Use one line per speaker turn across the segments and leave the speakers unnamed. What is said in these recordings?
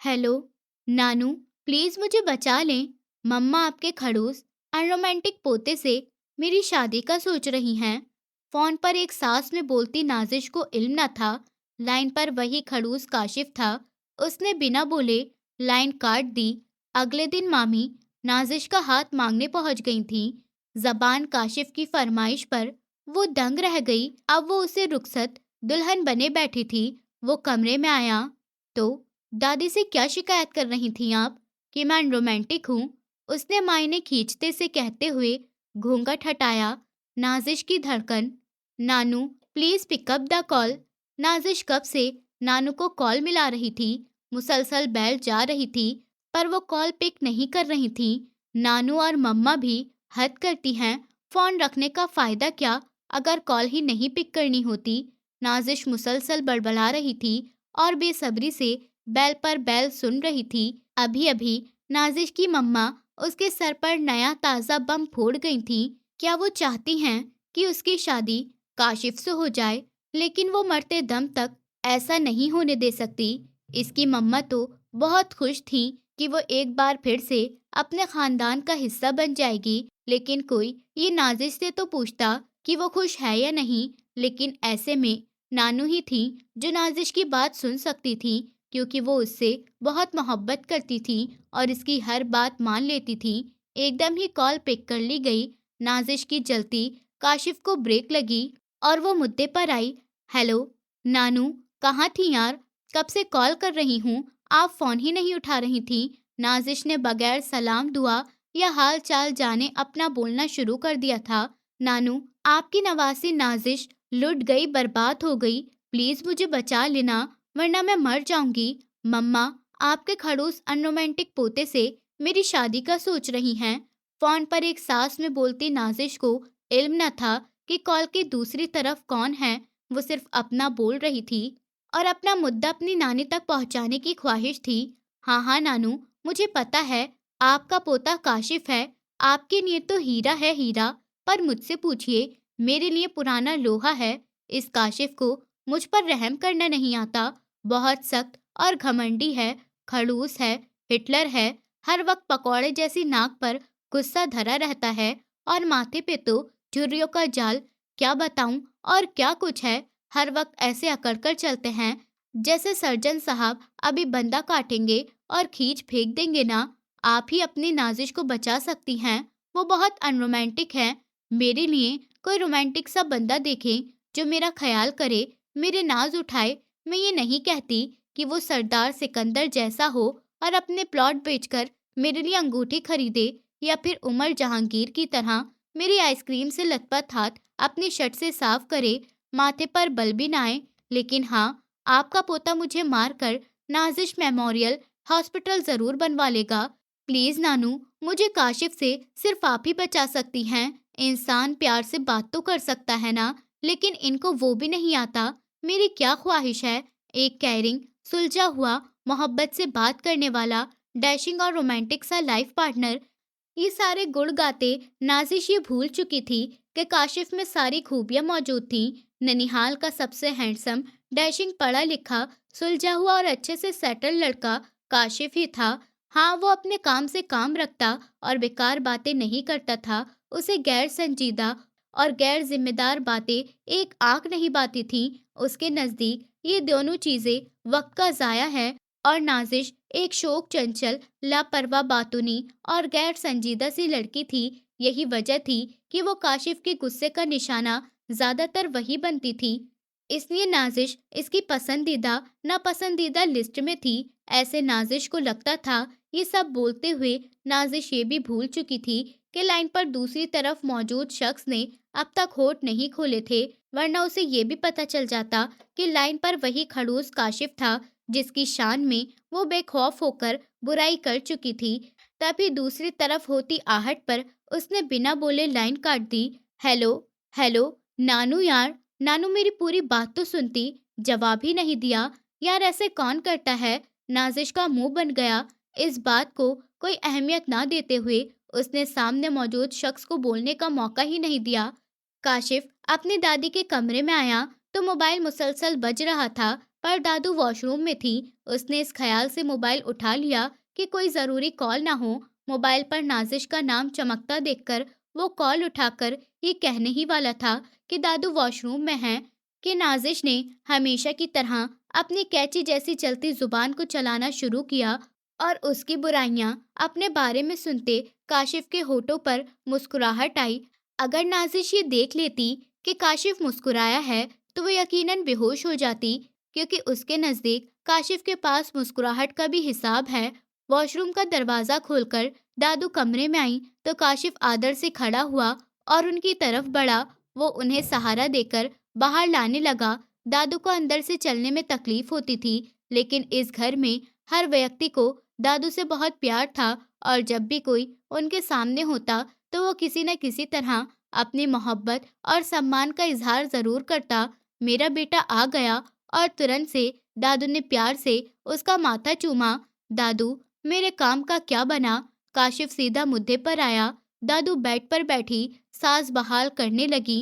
Hello. Nanu, please मुझे बचा लें। मम्मा आपके खड़ूस अनरोमांटिक पोते से मेरी शादी का सोच रही हैं। फोन पर एक सास में बोलती नाजिश को इल्म न था। लाइन पर वही खड़ूस काशिफ था। उसने बिना बोले लाइन काट दी। अगले दिन मामी नाजिश का हाथ मांगने पहुंच गई थी। जबान काशिफ की फरमाइश पर वो दंग रह गई। अब वो उसे रुखसत दुल्हन बने बैठी थी। वो कमरे में आया तो दादी से क्या शिकायत कर रही थी आप कि मैं रोमांटिक हूँ? उसने मायने खींचते से कहते हुए घूंघट हटाया। नाजिश की धड़कन। Nanu please pick up the call. Nazish कब से नानू को कॉल मिला रही थी। मुसलसल बेल जा रही थी पर वो कॉल पिक नहीं कर रही थी। नानू और मम्मा भी हद करती हैं। फोन रखने का फायदा क्या अगर कॉल ही नहीं पिक करनी होती। नाजिश मुसलसल बड़बड़ा रही थी और बेसब्री से बैल पर बैल सुन रही थी। अभी अभी नाजिश की मम्मा उसके सर पर नया ताज़ा बम फोड़ गई थी। क्या वो चाहती हैं कि उसकी शादी काशिफ से हो जाए? लेकिन वो मरते दम तक ऐसा नहीं होने दे सकती। इसकी मम्मा तो बहुत खुश थी कि वो एक बार फिर से अपने खानदान का हिस्सा बन जाएगी। लेकिन कोई ये नाजिश से तो पूछता कि वो खुश है या नहीं। लेकिन ऐसे में नानू ही थी जो नाजिश की बात सुन सकती थी, क्योंकि वो उससे बहुत मोहब्बत करती थी और इसकी हर बात मान लेती थी। एकदम ही कॉल पिक कर ली गई। नाजिश की जलती काशिफ को ब्रेक लगी और वो मुद्दे पर आई। हेलो नानू, कहाँ थी यार? कब से कॉल कर रही हूँ, आप फोन ही नहीं उठा रही थी। नाजिश ने बगैर सलाम दुआ या हाल चाल जाने अपना बोलना शुरू कर दिया था। नानू, आपकी नवासी नाजिश लुट गई, बर्बाद हो गई। प्लीज मुझे बचा लेना वरना मैं मर जाऊंगी। मम्मा आपके खड़ूस अनरोमांटिक पोते से मेरी शादी का सोच रही हैं। फोन पर एक सास में बोलती नाजिश को इल्म न था कि कॉल की दूसरी तरफ कौन है। वो सिर्फ अपना बोल रही थी और अपना मुद्दा अपनी नानी तक पहुंचाने की ख्वाहिश थी। हाँ हाँ नानू, मुझे पता है आपका पोता काशिफ है। आपके लिए तो हीरा है हीरा। पर मुझसे पूछिए, मेरे लिए पुराना लोहा है। इस काशिफ को मुझ पर रहम करना नहीं आता। बहुत सख्त और घमंडी है, खड़ूस है, हिटलर है। हर वक्त पकौड़े जैसी नाक पर गुस्सा धरा रहता है और माथे पे तो झुर्रियों का जाल। क्या बताऊं और क्या कुछ है। हर वक्त ऐसे अकड़कर चलते हैं जैसे सर्जन साहब अभी बंदा काटेंगे और खींच फेंक देंगे ना। आप ही अपनी नाजिश को बचा सकती हैं। वो बहुत अनरोमांटिक है। मेरे लिए कोई रोमांटिक सा बंदा देखें जो मेरा ख्याल करे, मेरे नाज उठाए। मैं ये नहीं कहती कि वो सरदार सिकंदर जैसा हो और अपने प्लॉट बेचकर मेरे लिए अंगूठी खरीदे, या फिर उमर जहांगीर की तरह मेरी आइसक्रीम से लथपथ हाथ अपनी शर्ट से साफ करे, माथे पर बल भी ना आए। लेकिन हाँ, आपका पोता मुझे मारकर नाजिश मेमोरियल हॉस्पिटल जरूर बनवा लेगा। प्लीज नानू, मुझे काशिफ से सिर्फ आप ही बचा सकती हैं। इंसान प्यार से बात तो कर सकता है ना, लेकिन इनको वो भी नहीं आता। मेरी क्या ख्वाहिश है, एक कैरिंग, सुलझा हुआ, मोहब्बत से बात करने वाला, डैशिंग और रोमांटिक सा लाइफ पार्टनर। ये सारे गुण गाते नाजिश ये भूल चुकी थी कि काशिफ में सारी खूबियां मौजूद थीं। ननिहाल का सबसे हैंडसम, डैशिंग, पढ़ा लिखा, सुलझा हुआ और अच्छे से सेटल लड़का काशिफ ही था। हाँ, वो अपने काम से काम रखता और बेकार बातें नहीं करता था। उसे गैर संजीदा और गैर जिम्मेदार बातें एक आंख नहीं बाती थी। उसके नज़दीक ये दोनों चीज़ें वक्त का ज़ाया है। और नाजिश एक शोक चंचल, लापरवाह, बातूनी और गैर संजीदा सी लड़की थी। यही वजह थी कि वो काशिफ के गुस्से का निशाना ज्यादातर वही बनती थी। इसलिए नाजिश इसकी पसंदीदा नापसंदीदा लिस्ट में थी। ऐसे नाजिश को लगता था। ये सब बोलते हुए नाजिश ये भी भूल चुकी थी कि लाइन पर दूसरी तरफ मौजूद शख्स ने अब तक होठ नहीं खोले थे, वरना उसे ये भी पता चल जाता कि लाइन पर वही खड़ूस काशिफ था जिसकी शान में वो बेखौफ होकर बुराई कर चुकी थी। तभी दूसरी तरफ होती आहट पर उसने बिना बोले लाइन काट दी। हेलो हेलो नानू यार, नानू मेरी पूरी बात तो सुनती, जवाब ही नहीं दिया। यार ऐसे कौन करता है? नाजिश का मुंह बन गया। इस बात को कोई अहमियत ना देते हुए उसने सामने मौजूद शख्स को बोलने का मौका ही नहीं दिया। काशिफ अपनी दादी के कमरे में आया तो मोबाइल मुसलसल बज रहा था। पर दादू वॉशरूम में थी। उसने इस ख्याल से मोबाइल उठा लिया कि कोई ज़रूरी कॉल ना हो। मोबाइल पर नाज़िश का नाम चमकता देखकर वो कॉल उठाकर ये कहने ही वाला था कि दादू वॉशरूम में हैं कि नाज़िश ने हमेशा की तरह अपनी कैंची जैसी चलती ज़ुबान को चलाना शुरू किया और उसकी बुराइयां अपने बारे में सुनते काशिफ के होठों पर मुस्कुराहट आई। अगर नाज़िश ये देख लेती कि काशिफ मुस्कुराया है तो वो यकीनन बेहोश हो जाती, क्योंकि उसके नज़दीक काशिफ के पास मुस्कुराहट का भी हिसाब है। वॉशरूम का दरवाज़ा खोलकर दादू कमरे में आई तो काशिफ आदर से खड़ा हुआ और उनकी तरफ बढ़ा। वो उन्हें सहारा देकर बाहर लाने लगा। दादू को अंदर से चलने में तकलीफ होती थी, लेकिन इस घर में हर व्यक्ति को दादू से बहुत प्यार था और जब भी कोई उनके सामने होता तो वो किसी न किसी तरह अपनी मोहब्बत और सम्मान का इजहार जरूर करता। मेरा बेटा आ गया और तुरंत से दादू ने प्यार से उसका माथा चूमा। दादू, मेरे काम का क्या बना? काशिफ सीधा मुद्दे पर आया। दादू बेड पर बैठी सांस बहाल करने लगी।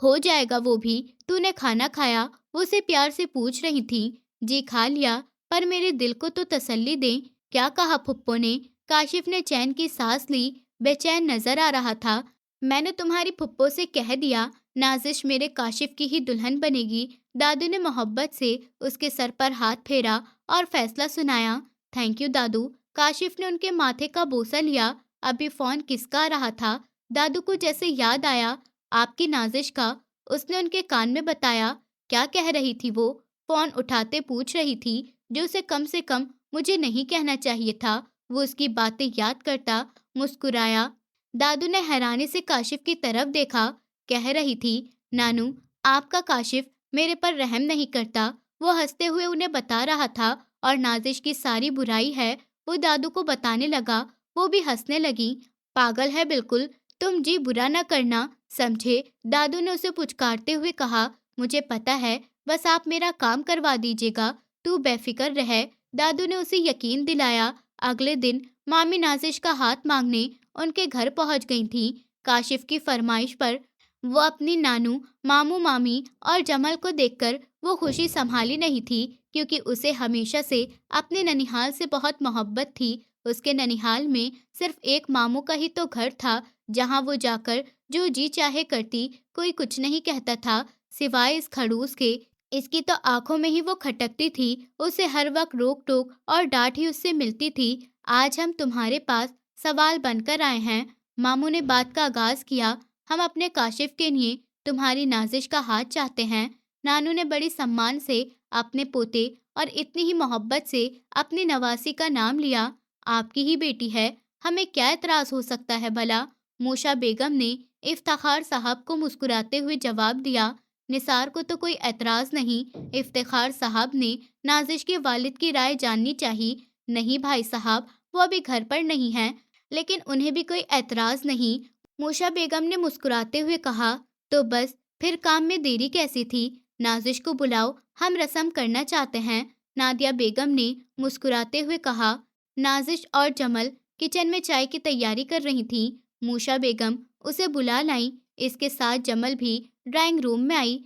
हो जाएगा वो भी। तूने खाना खाया? वो उसे प्यार से पूछ रही थी। जी खा लिया, पर मेरे दिल को तो तसल्ली दे। क्या कहा फुप्पो ने? काशिफ ने चैन की सांस ली। बेचैन नजर आ रहा था। मैंने तुम्हारी फुप्पो से कह दिया, नाजिश मेरे काशिफ की ही दुल्हन बनेगी। दादू ने मोहब्बत से उसके सर पर हाथ फेरा और फैसला सुनाया। थैंक यू दादू। काशिफ ने उनके माथे का बोसा लिया। अभी फोन किसका आ रहा था? दादू को जैसे याद आया, आपकी नाजिश का। उसने उनके कान में बताया। क्या कह रही थी वो? फोन उठाते पूछ रही थी, जो उसे कम से कम मुझे नहीं कहना चाहिए था। वो उसकी बातें याद करता मुस्कुराया। दादू ने हैरानी से काशिफ की तरफ देखा। कह रही थी, नानू, आपका काशिफ मेरे पर रहम नहीं करता। वो हंसते हुए उन्हें बता रहा था और नाजिश की सारी बुराई है वो दादू को बताने लगा। वो भी हंसने लगी। पागल है बिल्कुल। तुम जी बुरा न करना, समझे? दादू ने उसे पुचकारते हुए कहा। मुझे पता है, बस आप मेरा काम करवा दीजिएगा। तू बेफिक्र रहे। दादू ने उसे यकीन दिलाया। अगले दिन मामी नाजिश का हाथ मांगने उनके घर पहुंच गई थी। काशिफ की फरमाइश पर वो अपनी नानू, मामू मामी और जमल को देखकर वो खुशी संभाली नहीं थी, क्योंकि उसे हमेशा से अपने ननिहाल से बहुत मोहब्बत थी। उसके ननिहाल में सिर्फ एक मामू का ही तो घर था, जहां वो जाकर जो जी चाहे करती। कोई कुछ नहीं कहता था सिवाय इस खड़ूस के। इसकी तो आंखों में ही वो खटकती थी। उसे हर वक्त रोक टोक और डांट ही उससे मिलती थी। आज हम तुम्हारे पास सवाल बनकर आए हैं। मामू ने बात का आगाज किया। हम अपने काशिफ के लिए तुम्हारी नाजिश का हाथ चाहते हैं। नानू ने बड़ी सम्मान से अपने पोते और इतनी ही मोहब्बत से अपनी नवासी का नाम लिया। आपकी ही बेटी है, हमें क्या एतराज हो सकता है भला? मूशा बेगम ने इफ्तिखार साहब को मुस्कुराते हुए जवाब दिया। निसार को तो कोई एतराज नहीं। इफ्तिखार साहब ने नाजिश के वालिद की राय जाननी चाहिए। नहीं भाई साहब, वो अभी घर पर नहीं हैं, लेकिन उन्हें भी कोई एतराज नहीं। मूशा बेगम ने मुस्कुराते हुए कहा। तो बस, फिर काम में देरी कैसी थी? नाजिश को बुलाओ, हम रस्म करना चाहते हैं। नादिया बेगम ने मुस्कुराते हुए कहा। नाजिश और जमल किचन में चाय की तैयारी कर रही थी। मूशा बेगम उसे बुला लाई। इसके साथ जमल भी ड्राइंग रूम में आई।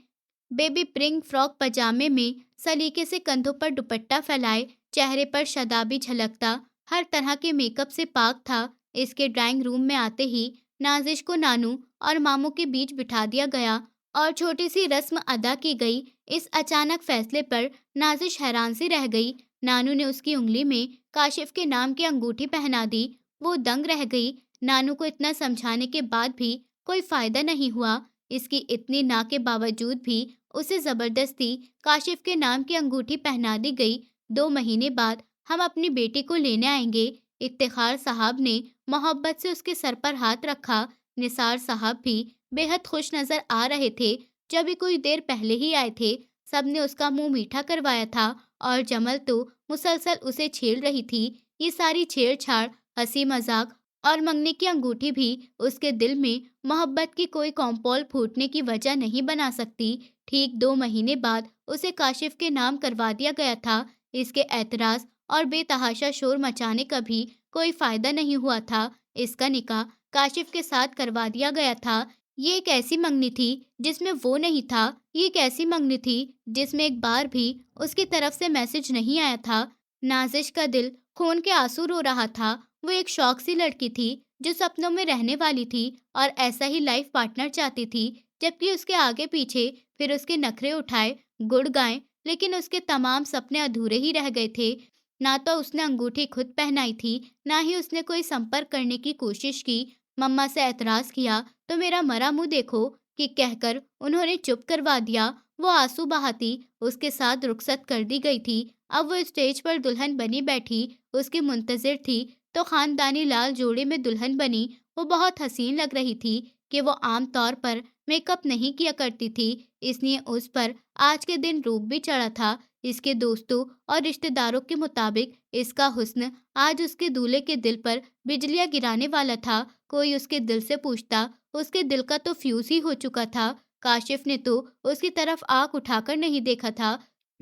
बेबी पिंक फ्रॉक पजामे में सलीके से कंधों पर दुपट्टा फैलाए, चेहरे पर शदाबी झलकता, हर तरह के मेकअप से पाक था। इसके ड्राइंग रूम में आते ही नाजिश को नानू और मामू के बीच बिठा दिया गया और छोटी सी रस्म अदा की गई। इस अचानक फैसले पर नाजिश हैरान सी रह गई। नानू ने उसकी उंगली में काशिफ के नाम की अंगूठी पहना दी। वो दंग रह गई। नानू को इतना समझाने के बाद भी कोई फायदा नहीं हुआ। इसकी इतनी ना के बावजूद भी उसे जबरदस्ती काशिफ के नाम की अंगूठी पहना दी गई। 2 महीने बाद हम अपनी बेटी को लेने आएंगे। इफ्तिखार साहब ने मोहब्बत से उसके सर पर हाथ रखा। निसार साहब भी बेहद खुश नजर आ रहे थे। जब भी कोई देर पहले ही आए थे, सबने उसका मुंह मीठा करवाया था और जमल तो मुसलसल उसे छेड़ रही थी। ये सारी छेड़छाड़, हंसी मजाक और मंगनी की अंगूठी भी उसके दिल में मोहब्बत की कोई कॉम्पोल फूटने की वजह नहीं बना सकती। ठीक 2 महीने बाद उसे काशिफ के नाम करवा दिया गया था। इसके एतराज और बेतहाशा शोर मचाने का भी कोई फायदा नहीं हुआ था। इसका निकाह काशिफ के साथ करवा दिया गया था। یہ ایک ایسی منگنی تھی جس میں وہ نہیں تھا، یہ ایک ایسی منگنی تھی جس میں ایک بار بھی اس کی طرف سے میسج نہیں آیا تھا۔ نازش کا دل خون کے آنسو رو رہا تھا۔ وہ ایک شوق سی لڑکی تھی جو سپنوں میں رہنے والی تھی اور ایسا ہی لائف پارٹنر چاہتی تھی، جبکہ اس کے آگے پیچھے پھر اس کے نخرے اٹھائے، گڑ گائے، لیکن اس کے تمام سپنے ادھورے ہی رہ گئے تھے۔ نہ تو اس نے انگوٹھی خود پہنائی تھی، نہ ہی اس نے کوئی سمپرک کرنے کی کوشش کی۔ مما سے اعتراض کیا تو میرا مرا منہ دیکھو کہ کہہ کر انہوں نے چپ کروا دیا۔ وہ آنسو بہاتی اس کے ساتھ رخصت کر دی گئی تھی۔ اب وہ اسٹیج پر دلہن بنی بیٹھی اس کی منتظر تھی تو خاندانی لال جوڑے میں دلہن بنی۔ وہ بہت حسین لگ رہی تھی کہ وہ عام طور پر میک اپ نہیں کیا کرتی تھی، اس لیے اس پر آج کے دن روپ بھی چڑھا تھا۔ اس کے دوستوں اور رشتہ داروں کے مطابق اس کا حسن آج اس کے دولہے کے دل پر بجلیاں گرانے والا تھا۔ کوئی اس کے دل سے پوچھتا، اس کے دل کا تو فیوز ہی ہو چکا تھا۔ کاشف نے تو اس کی طرف آنکھ اٹھا کر نہیں دیکھا تھا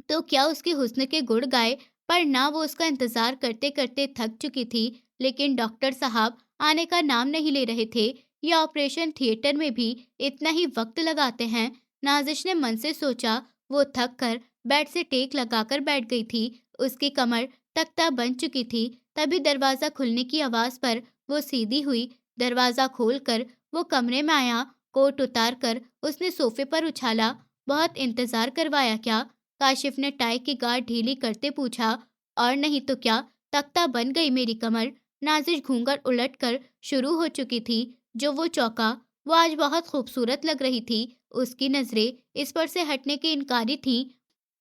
تو کیا اس کے حسن کے گڑ گائے، پر نہ وہ اس کا انتظار کرتے کرتے تھک چکی تھی۔ لیکن ڈاکٹر صاحب آنے کا نام نہیں لے رہے تھے۔ یہ آپریشن تھیٹر میں بھی اتنا ہی وقت لگاتے ہیں؟ نازش نے من سے سوچا۔ وہ تھک کر بیڈ سے ٹیک لگا کر بیٹھ گئی تھی۔ اس کی کمر تختہ بن چکی تھی۔ تبھی دروازہ کھلنے کی آواز پر وہ سیدھی ہوئی۔ دروازہ کھول کر وہ کمرے میں آیا۔ کوٹ اتار کر اس نے صوفے پر اچھالا۔ بہت انتظار کروایا کیا؟ کاشف نے ٹائی کی گاٹھ ڈھیلی کرتے پوچھا۔ اور نہیں تو کیا، تختہ بن گئی میری کمر۔ نازش گھونگھٹ الٹ کر شروع ہو چکی تھی۔ جو وہ چوکا، وہ آج بہت خوبصورت لگ رہی تھی۔ اس کی نظریں اس پر سے ہٹنے کے انکاری تھیں۔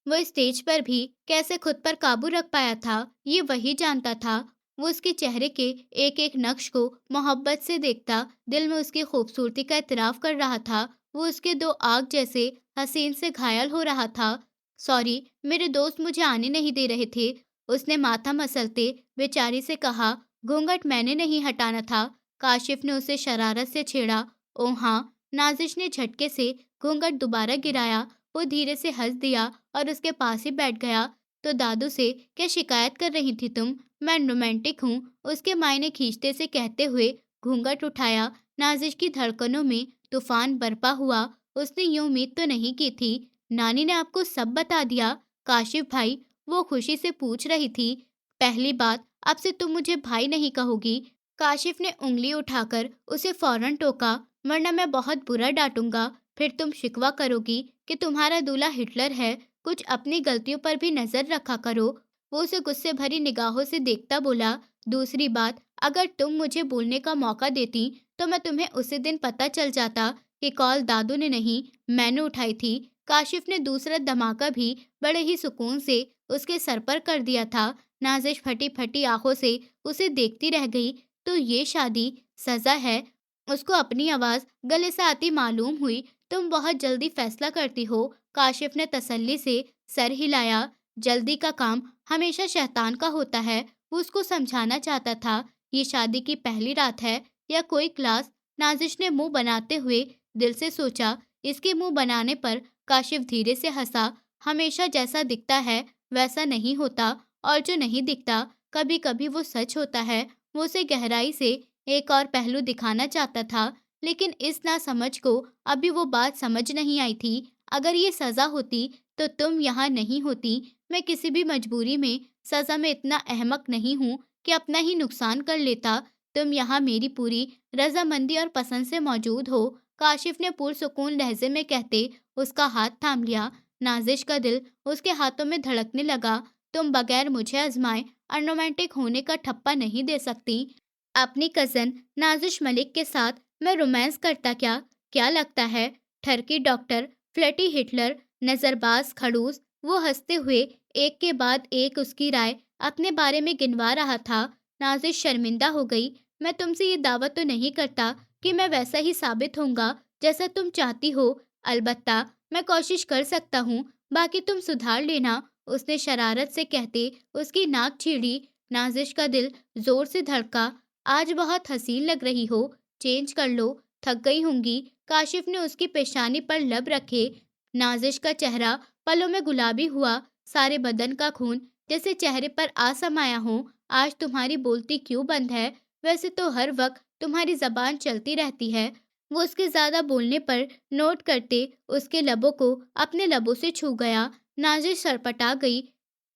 وہ اسٹیج پر بھی کیسے خود پر قابو رکھ پایا تھا، یہ وہی جانتا تھا۔ وہ اس کے چہرے کے ایک ایک نقش کو محبت سے دیکھتا، دل میں اس کی خوبصورتی کا اعتراف کر رہا تھا۔ وہ اس کے دو آگ جیسے حسین سے گھائل ہو رہا تھا۔ سوری، میرے دوست مجھے آنے نہیں دے رہے تھے، اس نے ماتھا مسلتے بیچاری سے کہا۔ گھونگھٹ میں نے نہیں ہٹانا تھا، کاشف نے اسے شرارت سے چھیڑا۔ او ہاں، نازش نے جھٹکے سے گھونگھٹ دوبارہ گرایا۔ وہ دھیرے سے ہنس دیا اور اس کے پاس ہی بیٹھ گیا۔ تو دادو سے کیا شکایت کر رہی تھی تم؟ میں رومانٹک ہوں، اس کے معنی کھینچتے سے کہتے ہوئے گھونگھٹ اٹھایا۔ نازش کی دھڑکنوں میں طوفان برپا ہوا۔ اس نے یہ امید تو نہیں کی تھی۔ نانی نے آپ کو سب بتا دیا؟ کاشف بھائی، وہ خوشی سے پوچھ رہی تھی۔ پہلی بات، اب سے تم مجھے بھائی نہیں کہو گی۔ کاشف نے انگلی اٹھا کر اسے فوراً ٹوکا، ورنہ میں بہت برا ڈانٹوں گا، پھر تم شکوہ کرو گی کہ تمہارا دولہا ہٹلر ہے۔ کچھ اپنی غلطیوں پر بھی نظر رکھا کرو۔ وہ اسے غصے بھری نگاہوں سے دیکھتا بولا۔ دوسری بات، اگر تم مجھے بولنے کا موقع دیتی تو میں تمہیں اسی دن پتہ چل جاتا کہ کال دادو نے نہیں میں نے اٹھائی تھی۔ کاشف نے دوسرا دھماکہ بھی بڑے ہی سکون سے اس کے سر پر کر دیا تھا۔ نازش پھٹی پھٹی آنکھوں سے اسے دیکھتی رہ گئی۔ تو یہ شادی سزا ہے؟ اس کو اپنی آواز گلے سے آتی معلوم ہوئی۔ تم بہت جلدی فیصلہ کرتی ہو، کاشف نے تسلی سے سر ہلایا۔ جلدی کا کام ہمیشہ شیطان کا ہوتا ہے، وہ اس کو سمجھانا چاہتا تھا۔ یہ شادی کی پہلی رات ہے یا کوئی کلاس؟ نازش نے منہ بناتے ہوئے دل سے سوچا۔ اس کے منہ بنانے پر کاشف دھیرے سے ہنسا۔ ہمیشہ جیسا دکھتا ہے ویسا نہیں ہوتا، اور جو نہیں دکھتا کبھی کبھی وہ سچ ہوتا ہے۔ وہ اسے گہرائی سے ایک اور پہلو دکھانا چاہتا تھا، لیکن اس ناسمجھ کو ابھی وہ بات سمجھ نہیں آئی تھی۔ اگر یہ سزا ہوتی تو تم یہاں نہیں ہوتی۔ میں کسی بھی مجبوری میں سزا میں اتنا احمق نہیں ہوں کہ اپنا ہی نقصان کر لیتا۔ تم یہاں میری پوری رضامندی اور پسند سے موجود ہو، کاشف نے پرسکون لہجے میں کہتے اس کا ہاتھ تھام لیا۔ نازش کا دل اس کے ہاتھوں میں دھڑکنے لگا۔ تم بغیر مجھے آزمائے رومانٹک ہونے کا ٹھپا نہیں دے سکتی۔ اپنی کزن نازش ملک کے ساتھ میں رومانس کرتا کیا؟ کیا لگتا ہے؟ ٹھرکی ڈاکٹر فلٹی ہٹلر، نظر باز کھڑوس۔ وہ ہنستے ہوئے ایک کے بعد ایک اس کی رائے اپنے بارے میں گنوا رہا تھا۔ نازش شرمندہ ہو گئی۔ میں تم سے یہ دعویٰ تو نہیں کرتا کہ میں ویسا ہی ثابت ہوں گا جیسا تم چاہتی ہو، البتہ میں کوشش کر سکتا ہوں، باقی تم سدھار لینا، اس نے شرارت سے کہتے اس کی ناک چھیڑی۔ نازش کا دل زور سے دھڑکا۔ آج بہت حسین لگ رہی ہو، چینج کر لو، تھک گئی ہوں گی۔ کاشف نے اس کی پیشانی پر لب رکھے۔ نازش کا چہرہ پلوں میں گلابی ہوا، سارے بدن کا خون جیسے چہرے پر آ سمایا ہو۔ آج تمہاری بولتی کیوں بند ہے؟ ویسے تو ہر وقت تمہاری زبان چلتی رہتی ہے۔ वो उसके ज़्यादा बोलने पर नोट करते उसके लबों को अपने लबों से छू गया। नाज़िश सरपटा गई।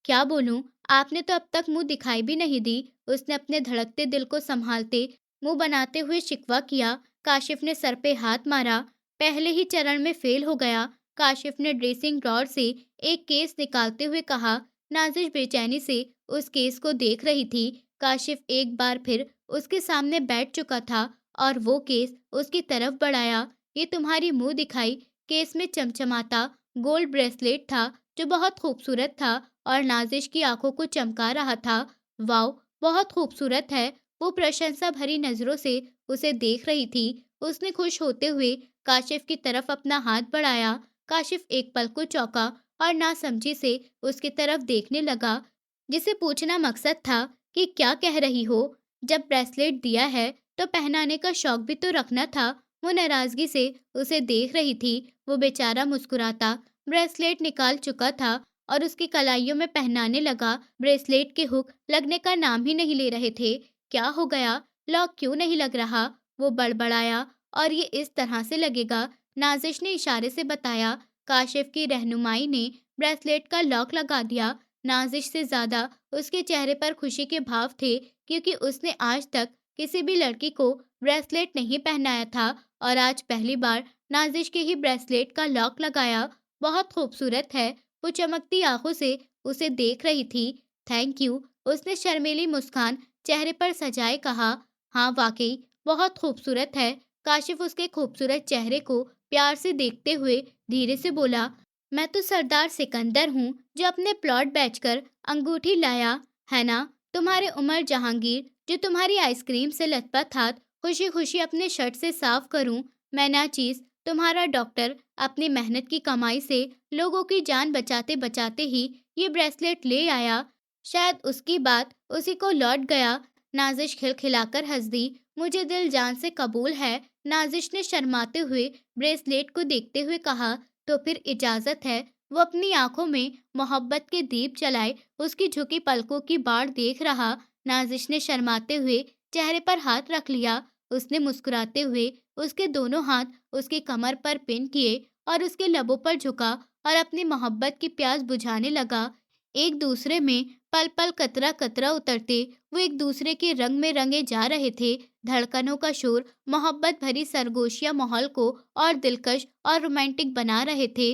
क्या बोलूं? आपने तो अब तक मुंह दिखाई भी नहीं दी। उसने अपने धड़कते दिल को संभालते मुंह बनाते हुए शिकवा किया। काशिफ ने सर पे हाथ मारा। पहले ही चरण में फेल हो गया। काशिफ ने ड्रेसिंग ड्रॉर से एक केस निकालते हुए कहा। नाजिश बेचैनी से उस केस को देख रही थी। काशिफ एक बार फिर उसके सामने बैठ चुका था और वो केस उसकी तरफ बढ़ाया। ये तुम्हारी मुंह दिखाई केस में चमचमाता गोल्ड ब्रेसलेट था जो बहुत खूबसूरत था और नाजिश की आंखों को चमका रहा था। वाओ, बहुत खूबसूरत है। वो प्रशंसा भरी नजरों से उसे देख रही थी। उसने खुश होते हुए काशिफ की तरफ अपना हाथ बढ़ाया। काशिफ एक पल को चौंका और नासमझी से उसकी तरफ देखने लगा, जिसे पूछना मकसद था कि क्या कह रही हो? जब ब्रेसलेट दिया है तो पहनाने का शौक भी तो रखना था। वो नाराजगी से उसे देख रही थी। वो बेचारा मुस्कुराता ब्रेसलेट निकाल चुका था और उसकी कलाइयों में पहनाने लगा। ब्रेसलेट के हुक लगने का नाम ही नहीं ले रहे थे। क्या हो गया? लॉक क्यों नहीं लग रहा? वो बड़बड़ाया। और ये इस तरह से लगेगा, नाजिश ने इशारे से बताया। काशिफ की रहनुमाई ने ब्रेसलेट का लॉक लगा दिया। नाजिश से ज्यादा उसके चेहरे पर खुशी के भाव थे, क्योंकि उसने आज तक किसी भी लड़की को ब्रेसलेट नहीं पहनाया था और आज पहली बार नाजिश के ही ब्रेसलेट का लॉक लगाया। बहुत खूबसूरत है। वो चमकती आंखों से उसे देख रही थी। थैंक यू, उसने शर्मीली मुस्कान चेहरे पर सजाए कहा। हाँ वाकई बहुत खूबसूरत है। काशिफ उसके खूबसूरत चेहरे को प्यार से देखते हुए धीरे से बोला। मैं तो सरदार सिकंदर हूँ जो अपने प्लॉट बेचकर अंगूठी लाया है ना। तुम्हारे उमर जहांगीर जो तुम्हारी आइसक्रीम से लथपथ हाथ खुशी खुशी अपने शर्ट से साफ करूं। मैं ना चीज तुम्हारा डॉक्टर अपनी मेहनत की कमाई से लोगों की जान बचाते बचाते ही ये ब्रेसलेट ले आया। शायद उसकी बात उसी को लौट गया। नाजिश खिलखिलाकर हंस दी। मुझे दिल जान से कबूल है, नाजिश ने शर्माते हुए ब्रेसलेट को देखते हुए कहा। तो फिर इजाजत है। वो अपनी आंखों में मोहब्बत के दीप जलाए उसकी झुकी पलकों की बाढ़ देख रहा। नाजिश ने शर्माते हुए चेहरे पर हाथ रख लिया। उसने मुस्कुराते हुए उसके दोनों हाथ उसकी कमर पर पिन किए और उसके लबों पर झुका और अपनी मोहब्बत की प्यास बुझाने लगा। एक दूसरे में पल पल कतरा कतरा उतरते वो एक दूसरे के रंग में रंगे जा रहे थे। धड़कनों का शोर मोहब्बत भरी सरगोशिया माहौल को और दिलकश और रोमांटिक बना रहे थे।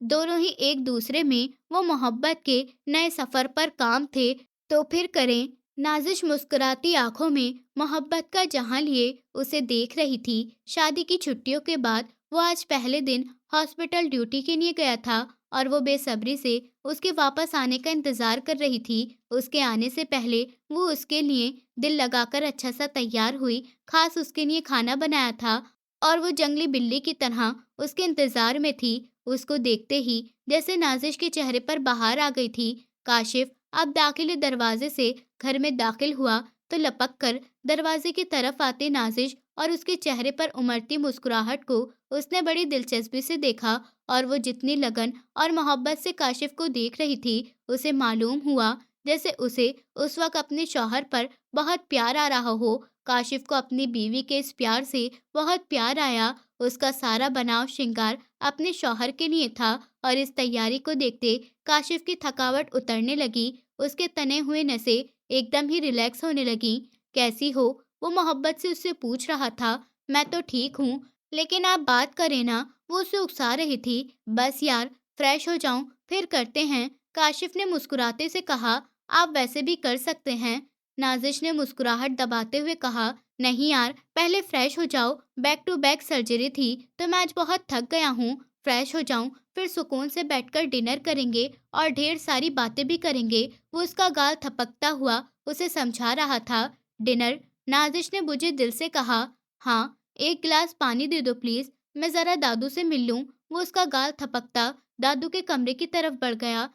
दोनों ही एक दूसरे में वो मोहब्बत के नए सफर पर काम थे। तो फिर करें। नाजिश मुस्कुराती आंखों में मोहब्बत का जहां लिए उसे देख रही थी। शादी की छुट्टियों के बाद वो आज पहले दिन हॉस्पिटल ड्यूटी के लिए गया था और वो बेसब्री से उसके वापस आने का इंतजार कर रही थी। उसके आने से पहले वो उसके लिए दिल लगाकर अच्छा सा तैयार हुई, खास उसके लिए खाना बनाया था और वो जंगली बिल्ली की तरह उसके इंतजार में थी। उसको देखते ही जैसे नाजिश के चेहरे पर बहार आ गई थी। काशिफ अब दाखिली दरवाजे से घर में दाखिल हुआ तो लपक कर दरवाजे की तरफ आते नाजिश और उसके चेहरे पर उमड़ती मुस्कुराहट को उसने बड़ी दिलचस्पी से देखा। और वो जितनी लगन और मोहब्बत से काशिफ को देख रही थी, उसे मालूम हुआ जैसे उसे उस वक्त अपने शौहर पर बहुत प्यार आ रहा हो। काशिफ को अपनी बीवी के इस प्यार से बहुत प्यार आया। उसका सारा बनाव श्रृंगार अपने शौहर के लिए था और इस तैयारी को देखते काशिफ की थकावट उतरने लगी। उसके तने हुए नसें एकदम ही रिलैक्स होने लगी। कैसी हो? वो मोहब्बत से उससे पूछ रहा था। मैं तो ठीक हूँ, लेकिन आप बात करें ना, वो उसे उकसा रही थी। बस यार, फ्रेश हो जाऊं फिर करते हैं, काशिफ ने मुस्कुराते से कहा। आप वैसे भी कर सकते हैं, नाजिश ने मुस्कुराहट दबाते हुए कहा। नहीं यार, पहले फ्रेश हो जाओ, बैक टू बैक सर्जरी थी तो मैं आज बहुत थक गया हूँ। फ्रेश हो जाऊं फिर सुकून से बैठकर डिनर करेंगे और ढेर सारी बातें भी करेंगे। वो उसका गाल थपकता हुआ उसे समझा रहा था। डिनर? नाजिश ने बुझे दिल से कहा। हाँ, एक गिलास पानी दे दो प्लीज, मैं जरा दादू से मिल लूं। वो उसका गाल थपकता दादू के कमरे की तरफ बढ़ गया।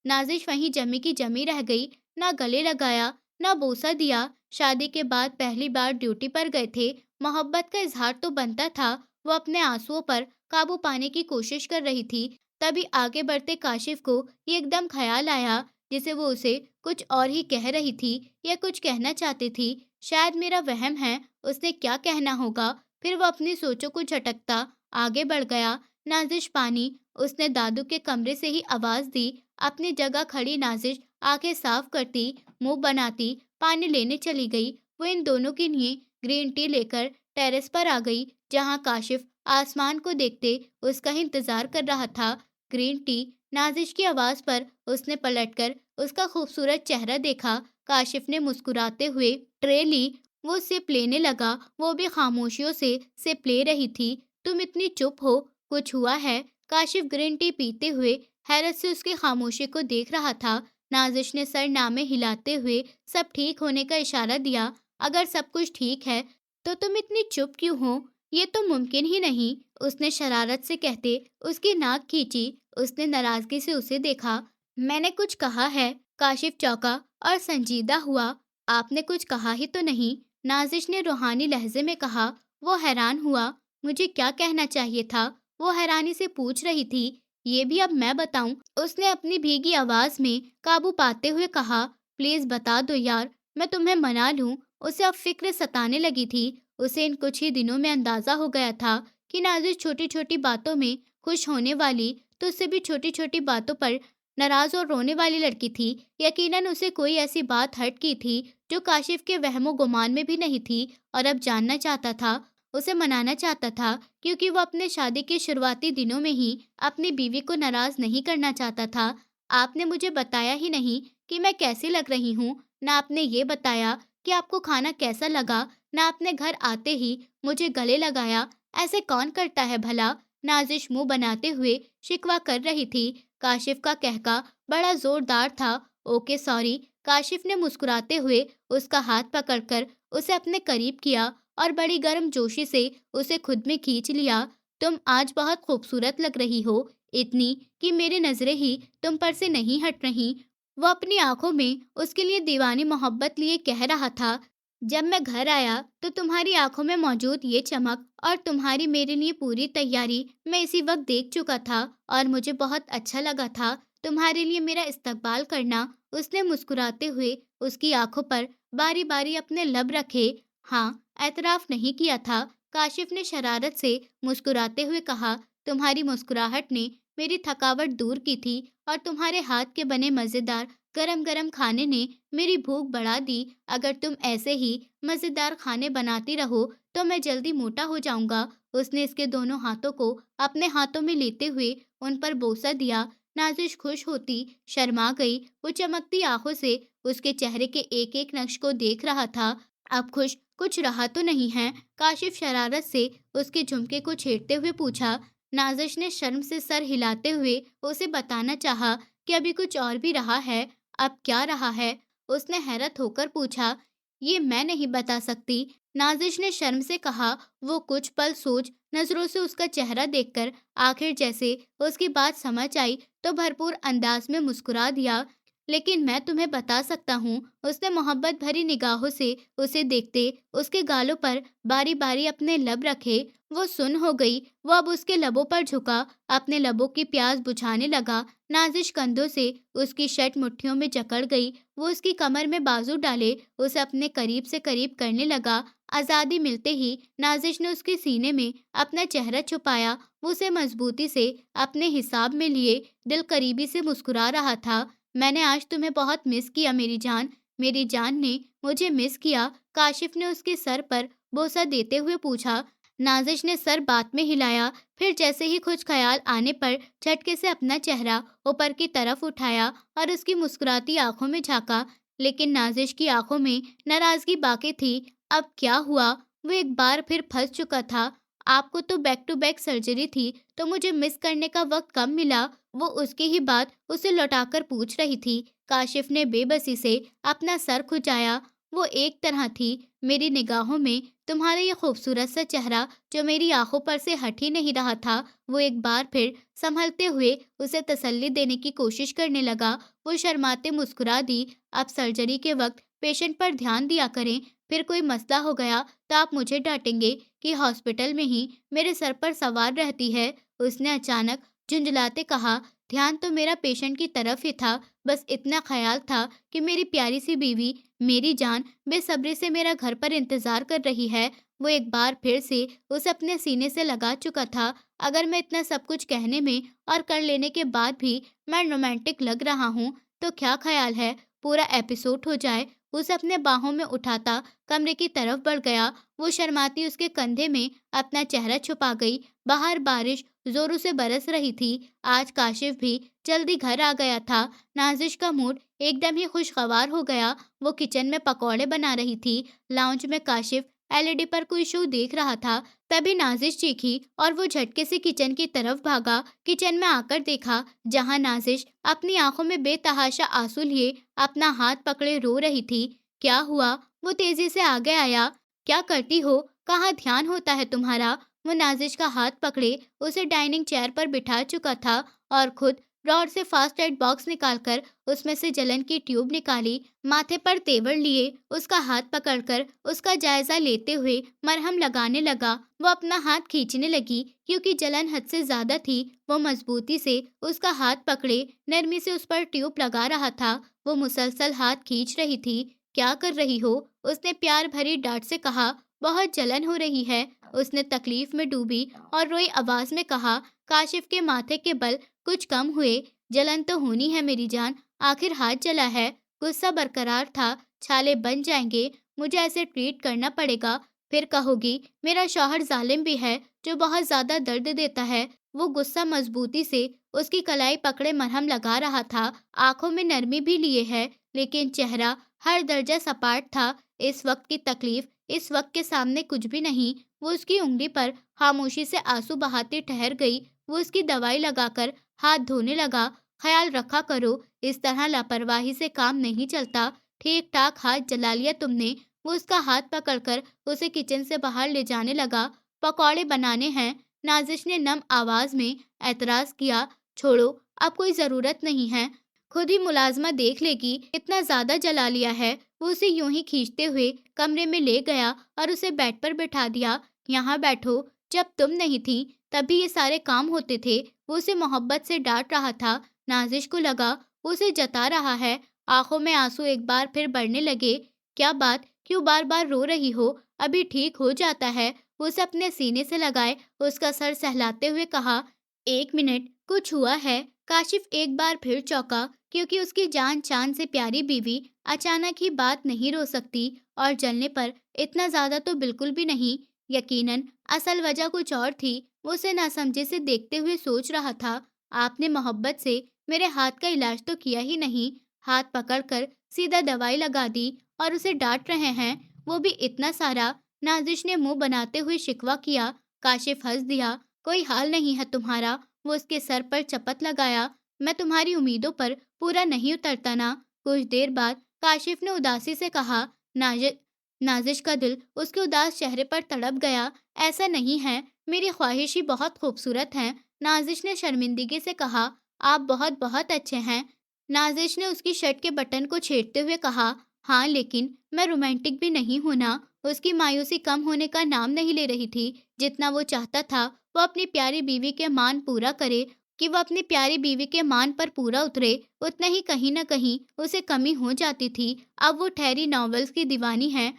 नाजिश वहीं जमी की जमी रह गई। ना गले लगाया, ना बोसा दिया। शादी के बाद पहली बार ड्यूटी पर गए थे। मोहब्बत का इजहार तो बनता था। वो अपने आंसुओं पर काबू पाने की कोशिश कर रही थी। तभी आगे बढ़ते काशिफ को ये एकदम ख्याल आया, जिसे वो उसे कुछ और ही कह रही थी या कुछ कहना चाहती थी। शायद मेरा वहम है, उसने क्या कहना होगा। پھر وہ اپنی سوچوں کو جھٹکتا آگے بڑھ گیا۔ نازش پانی، اس نے دادو کے کمرے سے ہی آواز دی۔ اپنی جگہ کھڑی نازش آنکھیں صاف کرتی، منہ بناتی پانی لینے چلی گئی۔ وہ ان دونوں کے لیے گرین ٹی لے کر ٹیرس پر آ گئی، جہاں کاشف آسمان کو دیکھتے اس کا انتظار کر رہا تھا۔ گرین ٹی، نازش کی آواز پر اس نے پلٹ کر اس کا خوبصورت چہرہ دیکھا۔ کاشف نے مسکراتے ہوئے ٹرے لی، وہ سپ لینے لگا، وہ بھی خاموشیوں سے سپ لے رہی تھی۔ تم اتنی چپ ہو، کچھ ہوا ہے؟ کاشف گرین ٹی پیتے ہوئے حیرت سے اس کی خاموشی کو دیکھ رہا تھا۔ نازش نے سر نامے ہلاتے ہوئے سب ٹھیک ہونے کا اشارہ دیا۔ اگر سب کچھ ٹھیک ہے تو تم اتنی چپ کیوں ہو؟ یہ تو ممکن ہی نہیں، اس نے شرارت سے کہتے اس کی ناک کھینچی۔ اس نے ناراضگی سے اسے دیکھا۔ میں نے کچھ کہا ہے؟ کاشف چونکا اور سنجیدہ ہوا۔ آپ نے کچھ کہا ہی تو نہیں، نازش نے روحانی لہجے میں کہا۔ وہ حیران ہوا۔ مجھے کیا کہنا چاہیے تھا؟ وہ حیرانی سے پوچھ رہی تھی۔ یہ بھی اب میں بتاؤں؟ اس نے اپنی بھیگی آواز میں قابو پاتے ہوئے کہا۔ پلیز بتا دو یار، میں تمہیں منا لوں۔ اسے اب فکر ستانے لگی تھی۔ اسے ان کچھ ہی دنوں میں اندازہ ہو گیا تھا کہ نازش چھوٹی چھوٹی باتوں میں خوش ہونے والی تو اس سے بھی چھوٹی چھوٹی باتوں پر ناراض اور رونے والی لڑکی تھی۔ یقیناً اسے کوئی ایسی بات ہرٹ کی تھی جو کاشف کے وہم و گمان میں بھی نہیں تھی، اور اب جاننا چاہتا تھا، اسے منانا چاہتا تھا، کیونکہ وہ اپنے شادی کے شروعاتی دنوں میں ہی اپنی بیوی کو ناراض نہیں کرنا چاہتا تھا۔ آپ نے مجھے بتایا ہی نہیں کہ میں کیسی لگ رہی ہوں، نہ آپ نے یہ بتایا کہ آپ کو کھانا کیسا لگا، نہ آپ نے گھر آتے ہی مجھے گلے لگایا۔ ایسے کون کرتا ہے بھلا؟ نازش منہ بناتے ہوئے شکوہ کر رہی تھی۔ کاشف کا کہکا بڑا زوردار تھا۔ Okay sorry. کاشف نے مسکراتے ہوئے اس کا ہاتھ پکڑ کر اسے اپنے قریب کیا اور بڑی گرم جوشی سے اسے خود میں کھینچ لیا۔ تم آج بہت خوبصورت لگ رہی ہو، اتنی کہ میری نظریں ہی تم پر سے نہیں ہٹ رہی۔ وہ اپنی آنکھوں میں اس کے لیے دیوانی محبت لیے کہہ رہا تھا۔ جب میں گھر آیا تو تمہاری آنکھوں میں موجود یہ چمک اور تمہاری میرے لیے پوری تیاری میں اسی وقت دیکھ چکا تھا، اور مجھے بہت اچھا لگا تھا تمہارے لیے میرا استقبال کرنا۔ اس نے مسکراتے ہوئے اس کی آنکھوں پر باری باری اپنے لب رکھے۔ ہاں، اعتراف نہیں کیا تھا، کاشف نے شرارت سے مسکراتے ہوئے کہا۔ تمہاری مسکراہٹ نے میری تھکاوٹ دور کی تھی، اور تمہارے ہاتھ کے بنے مزیدار گرم گرم کھانے نے میری بھوک بڑھا دی۔ اگر تم ایسے ہی مزیدار کھانے بناتی رہو تو میں جلدی موٹا ہو جاؤں گا۔ اس نے اس کے دونوں ہاتھوں کو اپنے ہاتھوں میں لیتے ہوئے ان پر بوسہ دیا۔ نازش خوش ہوتی شرما گئی۔ وہ چمکتی آنکھوں سے اس کے چہرے کے ایک ایک نقش کو دیکھ رہا تھا۔ اب خوش کچھ رہا تو نہیں ہے؟ کاشف شرارت سے اس کے جھمکے کو چھیڑتے ہوئے پوچھا۔ نازش نے شرم سے سر ہلاتے ہوئے اسے بتانا چاہا کہ ابھی کچھ اور بھی رہا ہے۔ اب کیا رہا ہے؟ اس نے حیرت ہو کر پوچھا۔ یہ میں نہیں بتا سکتی، نازش نے شرم سے کہا۔ وہ کچھ پل سوچ نظروں سے اس کا چہرہ دیکھ کر آخر جیسے اس کی بات سمجھ آئی تو بھرپور انداز میں مسکرا دیا۔ لیکن میں تمہیں بتا سکتا ہوں۔ اس نے محبت بھری نگاہوں سے اسے دیکھتے اس کے گالوں پر باری باری اپنے لب رکھے۔ وہ سن ہو گئی۔ وہ اب اس کے لبوں پر جھکا، اپنے لبوں کی پیاس بجھانے لگا۔ نازش کندھوں سے اس کی شرٹ مٹھیوں میں جکڑ گئی۔ وہ اس کی کمر میں بازو ڈالے اسے اپنے قریب سے قریب کرنے لگا۔ آزادی ملتے ہی نازش نے اس کے سینے میں اپنا چہرہ چھپایا۔ وہ اسے مضبوطی سے اپنے حساب میں لیے دل قریبی سے مسکرا رہا تھا۔ میں نے آج تمہیں بہت مس کیا میری جان، میری جان نے مجھے مس کیا؟ کاشف نے اس کے سر پر بوسہ دیتے ہوئے پوچھا۔ نازش نے سر بات میں ہلایا، پھر جیسے ہی کچھ خیال آنے پر جھٹکے سے اپنا چہرہ اوپر کی طرف اٹھایا اور اس کی مسکراتی آنکھوں میں جھانکا۔ لیکن نازش کی آنکھوں میں ناراضگی باقی تھی۔ اب کیا ہوا؟ وہ ایک بار پھر پھنس چکا تھا۔ آپ کو تو بیک ٹو بیک سرجری تھی، تو مجھے مس کرنے کا وقت کب ملا؟ وہ اس کی ہی بات اسے لوٹا کر پوچھ رہی تھی۔ کاشف نے بے بسی سے اپنا سر کھجایا۔ وہ ایک طرح تھی، میری نگاہوں میں تمہارا یہ خوبصورت سا چہرہ جو میری آنکھوں پر سے ہٹ ہی نہیں رہا تھا۔ وہ ایک بار پھر سنبھلتے ہوئے اسے تسلی دینے کی کوشش کرنے لگا۔ وہ شرماتے مسکرا دی۔ اب سرجری کے وقت پیشنٹ پر دھیان دیا کریں، پھر کوئی مسئلہ ہو گیا تو آپ مجھے ڈانٹیں گے کہ ہاسپٹل میں ہی میرے سر پر سوار رہتی ہے۔ اس نے اچانک جھنجھلاتے کہا۔ دھیان تو میرا پیشنٹ کی طرف ہی تھا، بس اتنا خیال تھا کہ میری پیاری سی بیوی मेरी जान बेसब्री से मेरा घर पर इंतजार कर रही है। वो एक बार फिर से उसे अपने सीने से लगा चुका था। अगर मैं इतना सब कुछ कहने में और कर लेने के बाद भी मैं रोमांटिक लग रहा हूँ, तो क्या ख्याल है पूरा एपिसोड हो जाए। उसे अपने बाहों में उठाता कमरे की तरफ बढ़ गया। वो शर्माती उसके कंधे में अपना चेहरा छुपा गई। बाहर बारिश जोरों से बरस रही थी। आज काशिफ भी जल्दी घर आ गया था। नाजिश का मूड एकदम ही खुशगवार हो गया। वो किचन में पकौड़े बना रही थी। लाउंज में काशिफ एलईडी पर कोई शो देख रहा था। तभी नाजिश चीखी और वो झटके से किचन की तरफ भागा। किचन में आकर देखा जहां नाजिश अपनी आंखों में बेतहाशा आंसू लिए अपना हाथ पकड़े रो रही थी। क्या हुआ? वो तेजी से आगे आया। क्या करती हो? कहाँ ध्यान होता है तुम्हारा? वो नाजिश का हाथ पकड़े उसे डाइनिंग चेयर पर बिठा चुका था और खुद ड्रॉर से फास्ट एड बॉक्स निकालकर उसमें से जलन की ट्यूब निकाली। माथे पर तेवर लिए उसका हाथ पकड़कर उसका जायजा लेते हुए मरहम लगाने लगा। वो अपना हाथ खींचने लगी क्योंकि जलन हद से ज्यादा थी। वो मजबूती से उसका हाथ पकड़े नरमी से उस पर ट्यूब लगा रहा था। वो मुसलसल हाथ खींच रही थी। क्या कर रही हो? उसने प्यार भरी डांट से कहा। बहुत जलन हो रही है, उसने तकलीफ में डूबी और रोई आवाज में कहा। काशिफ के माथे के बल कुछ कम हुए। जलन तो होनी है मेरी जान, आखिर हाथ जला है। गुस्सा बरकरार था। छाले बन जाएंगे, मुझे ऐसे ट्रीट करना पड़ेगा। फिर कहोगी मेरा शौहर जालिम भी है जो बहुत ज्यादा दर्द देता है। वो गुस्सा मजबूती से उसकी कलाई पकड़े मरहम लगा रहा था। आंखों में नरमी भी लिए है, लेकिन चेहरा हर दर्जा सपाट था। इस वक्त की तकलीफ इस वक्त के सामने कुछ भी नहीं। वो उसकी उंगली पर खामोशी से आंसू बहाती ठहर गई। वो उसकी दवाई लगाकर हाथ धोने लगा। ख्याल रखा करो, इस तरह लापरवाही से काम नहीं चलता। ठीक ठाक हाथ जला लिया तुमने। वो उसका हाथ पकड़कर उसे किचन से बाहर ले जाने लगा। पकौड़े बनाने हैं, नाजिश ने नम आवाज में एतराज किया। छोड़ो, अब कोई जरूरत नहीं है, खुद ही मुलाजमा देख लेगी। इतना ज्यादा जला लिया है। वो उसे यूं ही खींचते हुए कमरे में ले गया और उसे बेड पर बिठा दिया। यहाँ बैठो, जब तुम नहीं थी तभी ये सारे काम होते थे। वो उसे मोहब्बत से डांट रहा था। नाजिश को लगा वो उसे जता रहा है। आंखों में आंसू एक बार फिर बढ़ने लगे। क्या बात, क्यों बार बार रो रही हो? अभी ठीक हो जाता है। वो उसे अपने सीने से लगाए उसका सर सहलाते हुए कहा। एक मिनट, कुछ हुआ है? काशिफ एक बार फिर चौंका क्योंकि उसकी जान चांद से प्यारी बीवी अचानक ही बात नहीं रो सकती, और जलने पर इतना ज्यादा तो बिल्कुल भी नहीं। यकीनन असल वजह कुछ और थी। वो उसे नासमझी से देखते हुए सोच रहा था। आपने मोहब्बत से मेरे हाथ का इलाज तो किया ही नहीं, हाथ पकड़कर सीधा दवाई लगा दी और उसे डांट रहे हैं, वो भी इतना सारा। नाजिश ने मुंह बनाते हुए शिकवा किया। काशिफ हंस दिया। कोई हाल नहीं है तुम्हारा। वो उसके सर पर चपत लगाया। मैं तुम्हारी उम्मीदों पर पूरा नहीं उतरता ना? कुछ देर बाद काशिफ ने उदासी से कहा। नाजिश का दिल उसके उदास चेहरे पर तड़प गया। ऐसा नहीं है, मेरी ख्वाहिश ही बहुत खूबसूरत है। नाजिश ने शर्मिंदगी से कहा। आप बहुत बहुत अच्छे हैं। नाजिश ने उसकी शर्ट के बटन को छेड़ते हुए कहा। हाँ, लेकिन मैं रोमांटिक भी नहीं हूं ना? उसकी मायूसी कम होने का नाम नहीं ले रही थी। जितना वो चाहता था वो अपनी प्यारी बीवी के मान पूरा करे, कि वो अपनी प्यारी बीवी के मान पर पूरा उतरे, उतना ही कहीं न कहीं उसे कमी हो जाती थी। अब वो ठहरी नॉवेल्स की दीवानी है।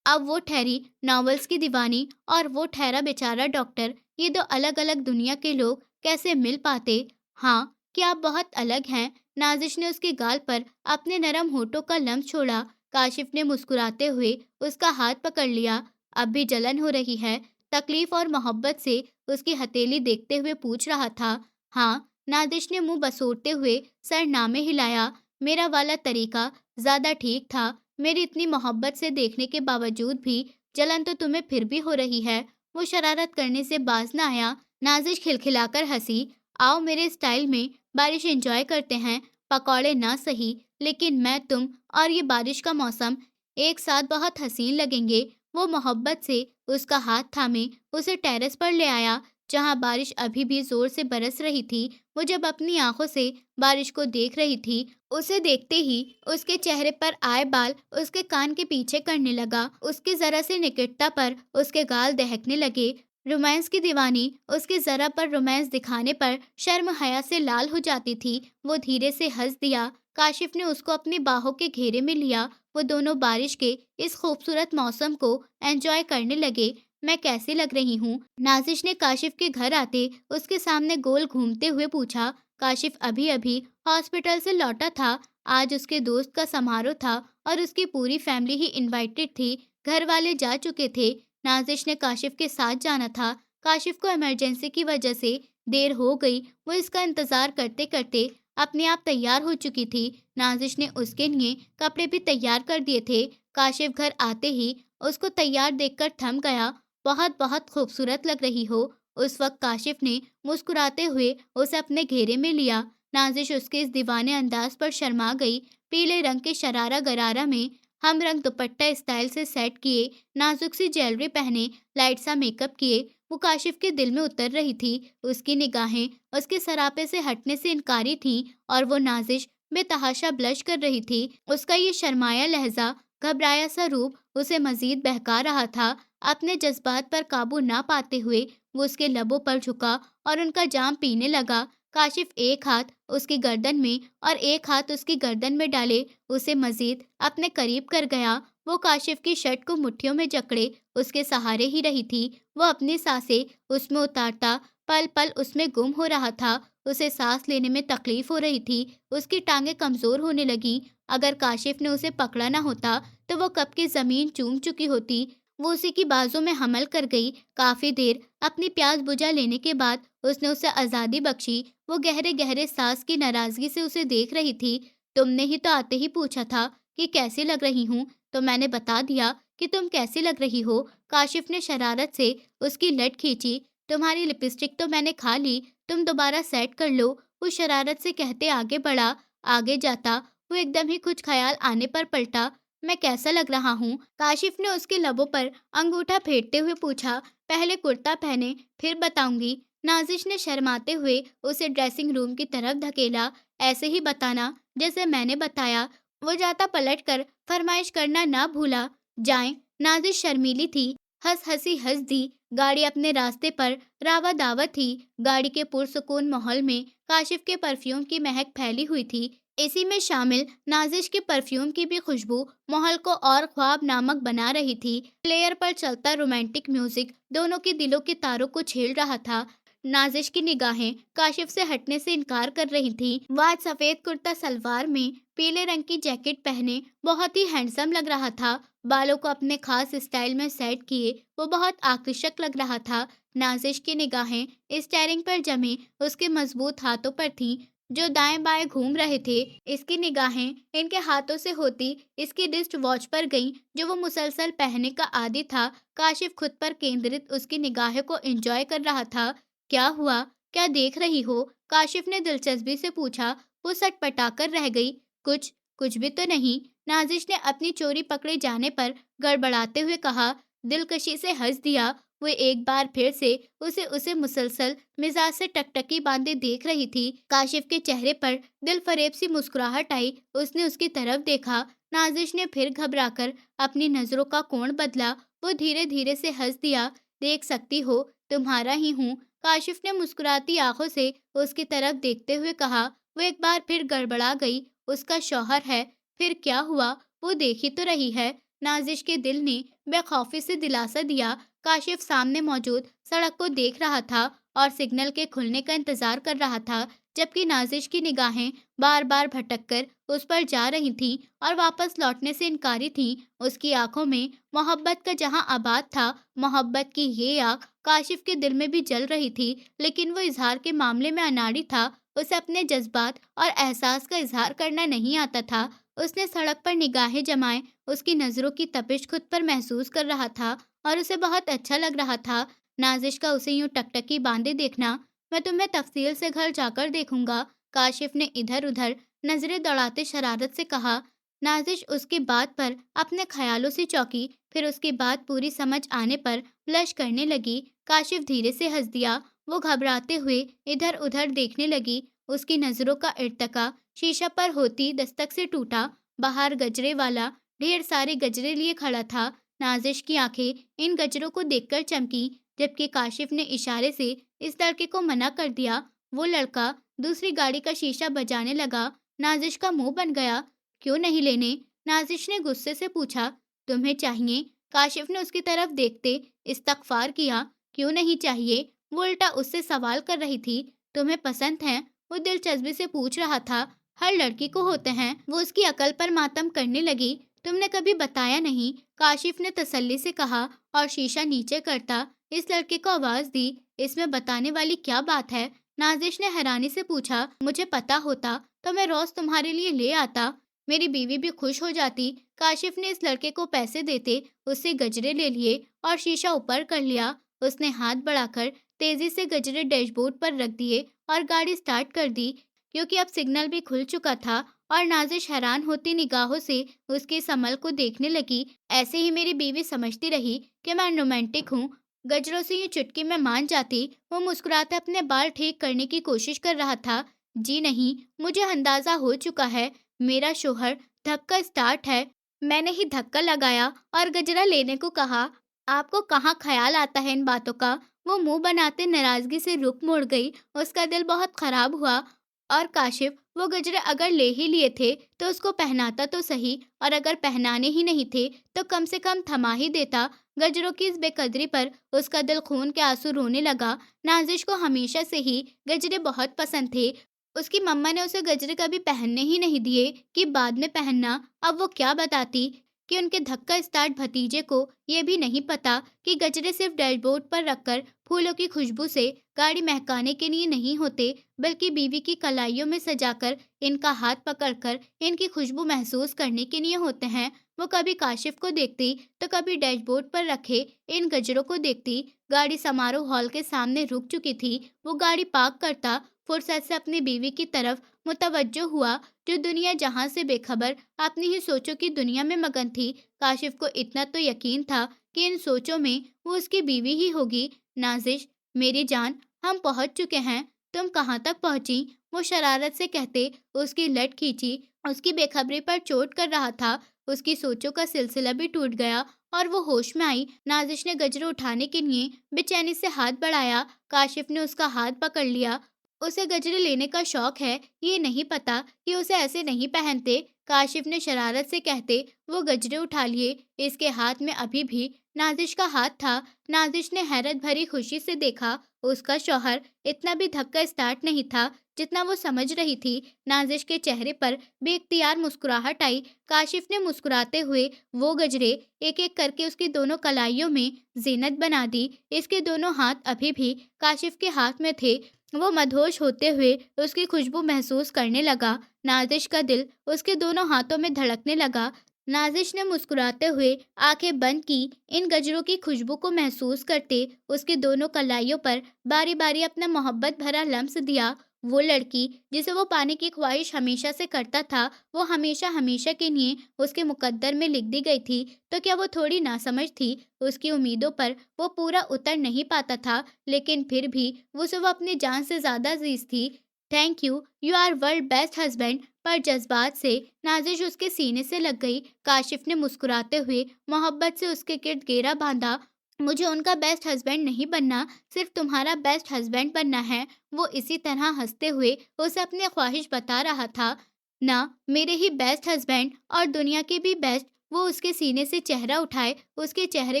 अब वो ठहरी नॉवेल्स की दीवानी और वो ठहरा बेचारा डॉक्टर। ये दो अलग अलग दुनिया के लोग कैसे मिल पाते? हाँ, क्या आप बहुत अलग हैं? नाजिश ने उसके गाल पर अपने नरम होठों का लम्स छोड़ा। काशिफ ने मुस्कुराते हुए उसका हाथ पकड़ लिया। अब भी जलन हो रही है? तकलीफ और मोहब्बत से उसकी हथेली देखते हुए पूछ रहा था। हाँ, नादिश ने मुंह बसोरते हुए सर नामे हिलाया। मेरा वाला तरीका ज्यादा ठीक था। मेरी इतनी मोहब्बत से देखने के बावजूद भी जलन तो तुम्हें फिर भी हो रही है। वो शरारत करने से बाज न आया। नाजिश खिलखिलाकर हंसी। आओ मेरे स्टाइल में बारिश एंजॉय करते हैं। पकौड़े ना सही, लेकिन मैं, तुम और ये बारिश का मौसम एक साथ बहुत हसीन लगेंगे। वो मोहब्बत से उसका हाथ थामे उसे टेरेस पर ले आया जहां बारिश अभी भी जोर से बरस रही थी। वो जब अपनी आंखों से बारिश को देख रही थी, उसे देखते ही उसके चेहरे पर आए बाल उसके कान के पीछे करने लगा। उसकी जरा सी निकटता पर उसके गाल दहकने लगे। रोमांस की दीवानी उसके जरा पर रोमांस दिखाने पर शर्म हया से लाल हो जाती थी। वो धीरे से हंस दिया। काशिफ ने उसको अपनी बाहों के घेरे में लिया। वो दोनों बारिश के इस खूबसूरत मौसम को एंजॉय करने लगे। मैं कैसी लग रही हूँ? नाजिश ने काशिफ के घर आते उसके सामने गोल घूमते हुए पूछा। काशिफ अभी अभी हॉस्पिटल से लौटा था। आज उसके दोस्त का समारोह था और उसकी पूरी फैमिली ही इनवाइटेड थी। घर वाले जा चुके थे। नाजिश ने काशिफ के साथ जाना था। काशिफ को इमरजेंसी की वजह से देर हो गई। वो इसका इंतजार करते करते अपने आप तैयार हो चुकी थी। नाजिश ने उसके लिए कपड़े भी तैयार कर दिए थे। काशिफ घर आते ही उसको तैयार देखकर थम गया। बहुत बहुत खूबसूरत लग रही हो। उस वक्त काशिफ ने मुस्कुराते हुए उसे अपने घेरे में लिया। नाजिश उसके इस दीवाने अंदाज पर शर्मा गई। पीले रंग के शरारा गरारा में हम रंग दुपट्टा स्टाइल से सेट किए, नाजुक सी ज्वेलरी पहने, लाइट सा मेकअप किए, वो काशिफ के दिल में उतर रही थी। उसकी निगाहें उसके सरापे से हटने से इनकारी थीं और वो नाजिश बेतहाशा ब्लश कर रही थी। उसका ये शर्माया लहजा, घबराया सा रूप उसे मजीद बहका रहा था। अपने जज्बात पर काबू ना पाते हुए वो उसके लबों पर झुका और उनका जाम पीने लगा। काशिफ एक हाथ उसकी गर्दन में और एक हाथ उसकी गर्दन में डाले उसे मजीद अपने करीब कर गया। वो काशिफ की शर्ट को मुट्ठियों में जकड़े उसके सहारे ही रही थी। वो अपनी सांसें उसमें उतारता पल पल उसमें गुम हो रहा था। उसे सांस लेने में तकलीफ हो रही थी। उसकी टांगें कमजोर होने लगी। अगर काशिफ ने उसे पकड़ा ना होता तो वो कब की जमीन चूम चुकी होती। वो उसी की बाजों में हमल कर गई। काफी देर अपनी प्यास बुझा लेने के बाद उसने उसे आजादी बख्शी। वो गहरे गहरे सांस की नाराजगी से उसे देख रही थी। तुमने ही तो आते ही पूछा था कि कैसी लग रही हूँ, तो मैंने बता दिया कि तुम कैसी लग रही हो। काशिफ ने शरारत से उसकी लट खींची। तुम्हारी लिपस्टिक तो मैंने खा ली, तुम दोबारा सेट कर लो। वो शरारत से कहते आगे बढ़ा। आगे जाता वो एकदम ही कुछ ख्याल आने पर पलटा। मैं कैसा लग रहा हूँ? काशिफ ने उसके लबों पर अंगूठा फेरते हुए पूछा। पहले कुर्ता पहने, फिर बताऊंगी। नाजिश ने शर्माते हुए उसे ड्रेसिंग रूम की तरफ धकेला। ऐसे ही बताना जैसे मैंने बताया। वो जाता पलटकर फरमाइश करना ना भूला। जाएं। नाजिश शर्मीली थी। हंसी हंस दी। गाड़ी अपने रास्ते पर रावा दावा थी। गाड़ी के पुरसुकून माहौल में काशिफ के परफ्यूम की महक फैली हुई थी। इसी में शामिल नाजिश के परफ्यूम की भी खुशबू माहौल को और ख्वाब नामक बना रही थी। प्लेयर पर चलता रोमांटिक म्यूजिक दोनों के दिलों के तारों को छेड़ रहा था। नाजिश की निगाहें काशिफ से हटने से इनकार कर रही थीं। वह आज सफेद कुर्ता सलवार में पीले रंग की जैकेट पहने बहुत ही हैंडसम लग रहा था। बालों को अपने खास स्टाइल में सेट किए वो बहुत आकर्षक लग रहा था। नाजिश की निगाहें स्टीयरिंग पर जमे उसके मजबूत हाथों पर थीं जो दाएं बाएं घूम रहे थे। इसकी निगाहें इनके हाथों से होती इसकी रिस्ट वॉच पर गईं जो वो मुसलसल पहनने का आदी था। काशिफ खुद पर केंद्रित उसकी निगाहों को एंजॉय कर रहा था। क्या हुआ? क्या देख रही हो? काशिफ ने दिलचस्पी से पूछा। वो सटपटाकर रह गई। कुछ कुछ भी तो नहीं। नाजिश ने अपनी चोरी पकड़े जाने पर गड़बड़ाते हुए कहा। दिलकशी से हंस दिया। वो एक बार फिर से उसे मुसलसल मिजाज से टकटकी बांधे देख रही थी। काशिफ के चेहरे पर दिल फरेब सी मुस्कुराहट आई। उसने उसकी तरफ देखा। नाजिश ने फिर घबराकर अपनी नजरों का कोण बदला। वो धीरे धीरे से हंस दिया। देख सकती हो, तुम्हारा ही हूँ। काशिफ ने मुस्कुराती आंखों से उसकी तरफ देखते हुए कहा। वो एक बार फिर गड़बड़ा गई। उसका शौहर है, फिर क्या हुआ? वो देख ही तो रही है। नाजिश के दिल ने बेखौफी से दिलासा दिया। काशिफ सामने मौजूद सड़क को देख रहा था और सिग्नल के खुलने का इंतजार कर रहा था, जबकि नाजिश की निगाहें बार बार भटककर उस पर जा रही थीं और वापस लौटने से इनकारी थीं। उसकी आंखों में मोहब्बत का जहां आबाद था, मोहब्बत की ये आग काशिफ के दिल में भी जल रही थी, लेकिन वो इजहार के मामले में अनाड़ी था। उसे अपने जज्बात और एहसास का इजहार करना नहीं आता था। उसने सड़क पर निगाहें जमाए उसकी नजरों की तपिश खुद पर महसूस कर रहा था और उसे बहुत अच्छा लग रहा था। नाजिश का उसे यूं टकटकी बांधे देखना। मैं तुम्हें तफसील से घर जाकर देखूंगा। काशिफ ने इधर उधर नजरें दौड़ाते शरारत से कहा। नाजिश उसकी बात पर अपने ख्यालों से चौंकी। फिर उसकी बात पूरी समझ आने पर ब्लश करने लगी। काशिफ धीरे से हंस दिया। वो घबराते हुए इधर उधर देखने लगी। उसकी नजरों का इर्तिका शीशा पर होती दस्तक से टूटा। बाहर गजरे वाला ढेर सारे गजरे लिए खड़ा था। नाजिश की आंखें इन गजरों को देखकर चमकी, जबकि काशिफ ने इशारे से इस लड़के को मना कर दिया। वो लड़का दूसरी गाड़ी का शीशा बजाने लगा। नाजिश का मुंह बन गया। क्यों नहीं लेने? नाजिश ने गुस्से से पूछा। तुम्हें चाहिए? काशिफ ने उसकी तरफ देखते इस्तगफार किया। क्यों नहीं चाहिए? वो उल्टा उससे सवाल कर रही थी। तुम्हें पसंद है? वो दिलचस्पी से पूछ रहा था। हर लड़की को होते हैं। वो उसकी अकल पर मातम करने लगी। तुमने कभी बताया नहीं, काशिफ ने तसल्ली से कहा और शीशा नीचे करता इस लड़के को आवाज दी। इसमें बताने वाली क्या बात है? नाजिश ने हैरानी से पूछा। मुझे पता होता तो मैं रोज तुम्हारे लिए ले आता। मेरी बीवी भी खुश हो जाती। काशिफ ने इस लड़के को पैसे देते उससे गजरे ले लिए और शीशा ऊपर कर लिया। उसने हाथ बढ़ाकर तेजी से गजरे डैशबोर्ड पर रख दिए और गाड़ी स्टार्ट कर दी। क्योंकि अब सिग्नल भी खुल चुका था और नाजिश हैरान होती निगाहों से उसके इस अमल को देखने लगी। ऐसे ही मेरी बीवी समझती रही कि मैं रोमांटिक हूँ। गजरों से ये चुटकी में मान जाती। वो मुस्कुराते अपने बाल ठीक करने की कोशिश कर रहा था। जी नहीं, मुझे अंदाजा हो चुका है। मेरा शोहर धक्का स्टार्ट है। मैंने ही धक्का लगाया और गजरा लेने को कहा। आपको कहाँ ख्याल आता है इन बातों का? वो मुंह बनाते नाराजगी से रुख मुड़ गई। उसका दिल बहुत खराब हुआ। और काशिफ, वो गजरे अगर ले ही लिए थे तो उसको पहनाता तो सही, और अगर पहनाने ही नहीं थे तो कम से कम थमा ही देता। गजरों की इस बेकदरी पर उसका दिल खून के आंसू रोने लगा। नाजिश को हमेशा से ही गजरे बहुत पसंद थे। उसकी मम्मा ने उसे गजरे कभी पहनने ही नहीं दिए कि बाद में पहनना। अब वो क्या बताती कि उनके धक्का स्टार्ट भतीजे को ये भी नहीं पता कि गजरे सिर्फ डैशबोर्ड पर रखकर फूलों की खुशबू से गाड़ी महकाने के लिए नहीं होते, बल्कि बीवी की कलाइयों में सजाकर इनका हाथ पकड़कर इनकी खुशबू महसूस करने के लिए होते हैं। वो कभी काशिफ को देखती तो कभी डैशबोर्ड पर रखे इन गजरों को देखती। गाड़ी समारोह हॉल के सामने रुक चुकी थी। वो गाड़ी पार्क करता फुर्सत से अपनी बीवी की तरफ मुतवज्जो हुआ, जो दुनिया जहां से बेखबर अपनी ही सोचों की दुनिया में मगन थी। काशिफ को इतना तो यकीन था कि इन सोचों में वो उसकी बीवी ही होगी। नाजिश, मेरी जान, हम पहुंच चुके हैं। तुम कहाँ तक पहुंची? वो शरारत से कहते उसकी लट खींची। उसकी बेखबरी पर चोट कर रहा था। उसकी सोचों का सिलसिला भी टूट गया और वो होश में आई। नाजिश ने गजरे उठाने के लिए बेचैनी से हाथ बढ़ाया। काशिफ ने उसका हाथ पकड़ लिया। उसे गजरे लेने का शौक है, ये नहीं पता कि उसे ऐसे नहीं पहनते। काशिफ ने शरारत से कहते वो गजरे उठा लिए। इसके हाथ में अभी भी नाजिश का हाथ था। नाजिश ने हैरत भरी खुशी से देखा। उसका शौहर इतना भी धक्का स्टार्ट नहीं था जितना वो समझ रही थी। नाजिश के चेहरे पर बेख्तियार मुस्कुराहट आई। काशिफ ने मुस्कुराते हुए वो गजरे एक एक करके उसकी दोनों कलाइयों में जीनत बना दी। इसके दोनों हाथ अभी भी काशिफ के हाथ में थे। वो मदहोश होते हुए उसकी खुशबू महसूस करने लगा। नाजिश का दिल उसके दोनों हाथों में धड़कने लगा। नाजिश ने मुस्कुराते हुए आंखें बंद की। इन गजरों की खुशबू को महसूस करते उसके दोनों कलाइयों पर बारी बारी अपना मोहब्बत भरा लम्स दिया। वो लड़की जिसे वो पाने की ख्वाहिश हमेशा से करता था, वो हमेशा हमेशा के लिए उसके मुकद्दर में लिख दी गई थी। तो क्या वो थोड़ी नासमझ थी? उसकी उम्मीदों पर वो पूरा उतर नहीं पाता था, लेकिन फिर भी उसे वो अपनी जान से ज्यादा अजीज थी। Thank you are world best husband. पर जज्बात से नाजिश उसके सीने से लग गई। काशिफ ने मुस्कुराते हुए मोहब्बत से उसके गिर्द घेरा बांधा। मुझे उनका बेस्ट हस्बैंड नहीं बनना, सिर्फ तुम्हारा बेस्ट हस्बैंड बनना है। वो इसी तरह हंसते हुए उसे अपनी ख्वाहिश बता रहा था। ना, मेरे ही बेस्ट हस्बैंड और दुनिया के भी बेस्ट। वो उसके सीने से चेहरा उठाए उसके चेहरे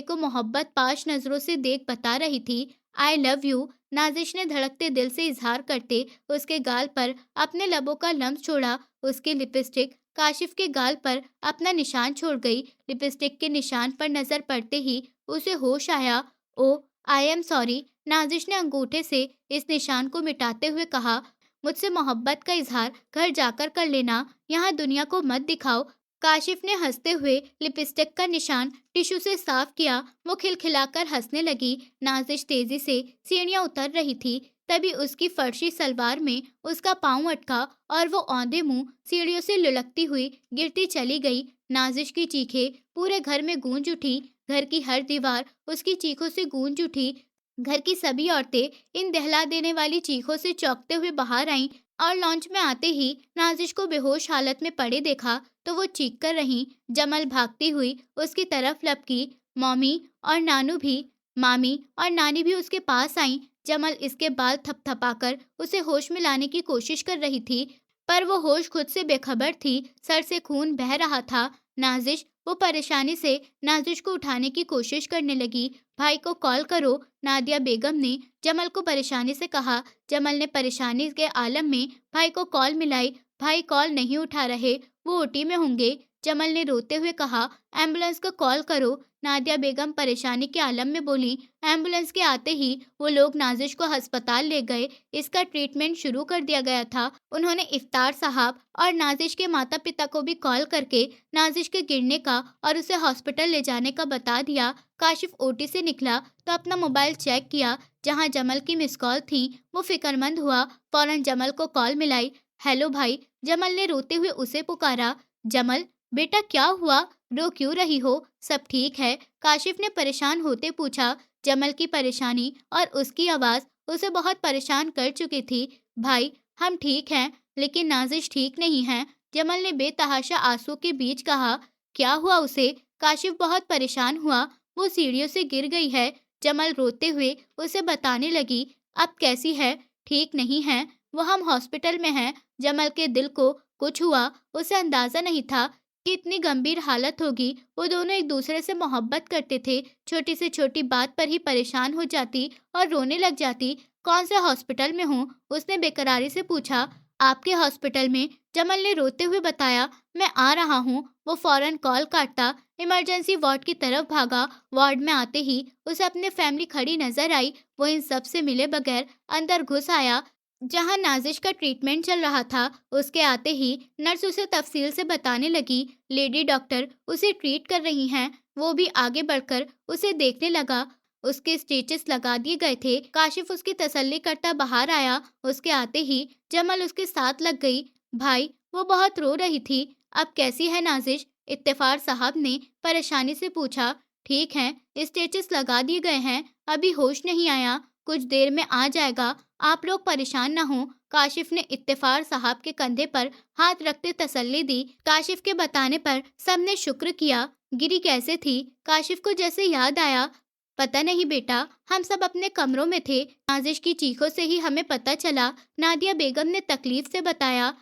को मोहब्बत पाश नजरों से देख बता रही थी। I love you. नाजिश ने धड़कते दिल से इजहार करते उसके गाल पर अपने लबों का लम्स छोड़ा। उसकी लिपस्टिक काशिफ के गाल पर अपना निशान छोड़ गई। लिपस्टिक के निशान पर नजर पड़ते ही उसे होश आया। ओ, आई एम सॉरी। नाजिश ने अंगूठे से इस निशान को मिटाते हुए कहा। मुझसे मोहब्बत का इजहार घर जाकर कर लेना, यहाँ दुनिया को मत दिखाओ। काशिफ ने हंसते हुए लिपस्टिक का निशान टिश्यू से साफ किया। वो खिलखिलाकर हंसने लगी। नाजिश तेजी से सीढ़ियां उतर रही थी। तभी उसकी फर्शी सलवार में उसका पाँव अटका और वो औंधे मुंह सीढ़ियों से लुढ़कती हुई गिरती चली गई। नाजिश की चीखें पूरे घर में गूंज उठी। घर की हर दीवार उसकी चीखों से गूंज उठी। घर की सभी औरतें इन दहला देने वाली चीखों से चौंकते हुए बाहर आईं और लॉन्च में आते ही नाजिश को बेहोश हालत में पड़े देखा तो वो चीख कर रही। जमल भागती हुई उसकी तरफ लपकी। मॉमी और नानू भी मामी और नानी भी उसके पास आईं। जमल इसके बाल थपथपाकर उसे होश में लाने की कोशिश कर रही थी। पर वो होश खुद से बेखबर थी, सर से खून बह रहा था। नाजिश, वो परेशानी से नाजिश को उठाने की कोशिश करने लगी। भाई को कॉल करो, नादिया बेगम ने जमल को परेशानी से कहा। जमल ने परेशानी के आलम में भाई को कॉल मिलाई। भाई कॉल नहीं उठा रहे, वो ओटी में होंगे। जमल ने रोते हुए कहा, एम्बुलेंस को कॉल करो। नादिया बेगम परेशानी के आलम में बोली। एम्बुलेंस के आते ही वो लोग नाजिश को अस्पताल ले गए। इसका ट्रीटमेंट शुरू कर दिया गया था। उन्होंने इफ्तार साहब और नाजिश के माता पिता को भी कॉल करके नाजिश के गिरने का और उसे हॉस्पिटल ले जाने का बता दिया। काशिफ ओटी से निकला तो अपना मोबाइल चेक किया, जहां जमल की मिस कॉल थी। वो फिक्रमंद हुआ, फौरन जमल को कॉल मिलाई। हेलो भाई, जमल ने रोते हुए उसे पुकारा। जमल, बेटा क्या हुआ, रो क्यों रही हो, सब ठीक है? काशिफ ने परेशान होते पूछा। जमल की परेशानी और उसकी आवाज उसे बहुत परेशान कर चुकी थी। भाई, हम ठीक हैं, लेकिन नाजिश ठीक नहीं है, जमल ने बेतहाशा आंसू के बीच कहा। क्या हुआ उसे? काशिफ बहुत परेशान हुआ। वो सीढ़ियों से गिर गई है। जमल रोते हुए उसे बताने लगी। अब कैसी है? ठीक नहीं है, वो हम हॉस्पिटल में हैं। जमल के दिल को कुछ हुआ, उसे अंदाजा नहीं था कि इतनी गंभीर हालत होगी। वो दोनों एक दूसरे से मोहब्बत करते थे। छोटी से छोटी बात पर ही परेशान हो जाती और रोने लग जाती। कौन से हॉस्पिटल में हूँ? उसने बेकरारी से पूछा। आपके हॉस्पिटल में, जमल ने रोते हुए बताया। मैं आ रहा हूँ। वो फौरन कॉल काटता इमरजेंसी वार्ड की तरफ भागा। वार्ड में आते ही उसे अपनी फैमिली खड़ी नजर आई। वो इन सब से मिले बगैर अंदर घुस आया, जहां नाजिश का ट्रीटमेंट चल रहा था। उसके आते ही नर्स उसे तफसील से बताने लगी। लेडी डॉक्टर उसे ट्रीट कर रही हैं। वो भी आगे बढ़कर उसे देखने लगा। उसके स्टिचेस लगा दिए गए थे। काशिफ उसकी तसल्ली करता बाहर आया। उसके आते ही जमल उसके साथ लग गई। भाई, वो बहुत रो रही थी। अब कैसी है नाजिश? इत्तेफार साहब ने परेशानी से पूछा। ठीक है, स्टिचेस लगा दिए गए हैं, अभी होश नहीं आया, कुछ देर में आ जाएगा, आप लोग परेशान ना हो। काशिफ ने इत्तेफार साहब के कंधे पर हाथ रखते तसल्ली दी। काशिफ के बताने पर सबने शुक्र किया। गिरी कैसे थी? काशिफ को जैसे याद आया। पता नहीं बेटा, हम सब अपने कमरों में थे, नाजिश की चीखों से ही हमें पता चला, नादिया बेगम ने तकलीफ से बताया।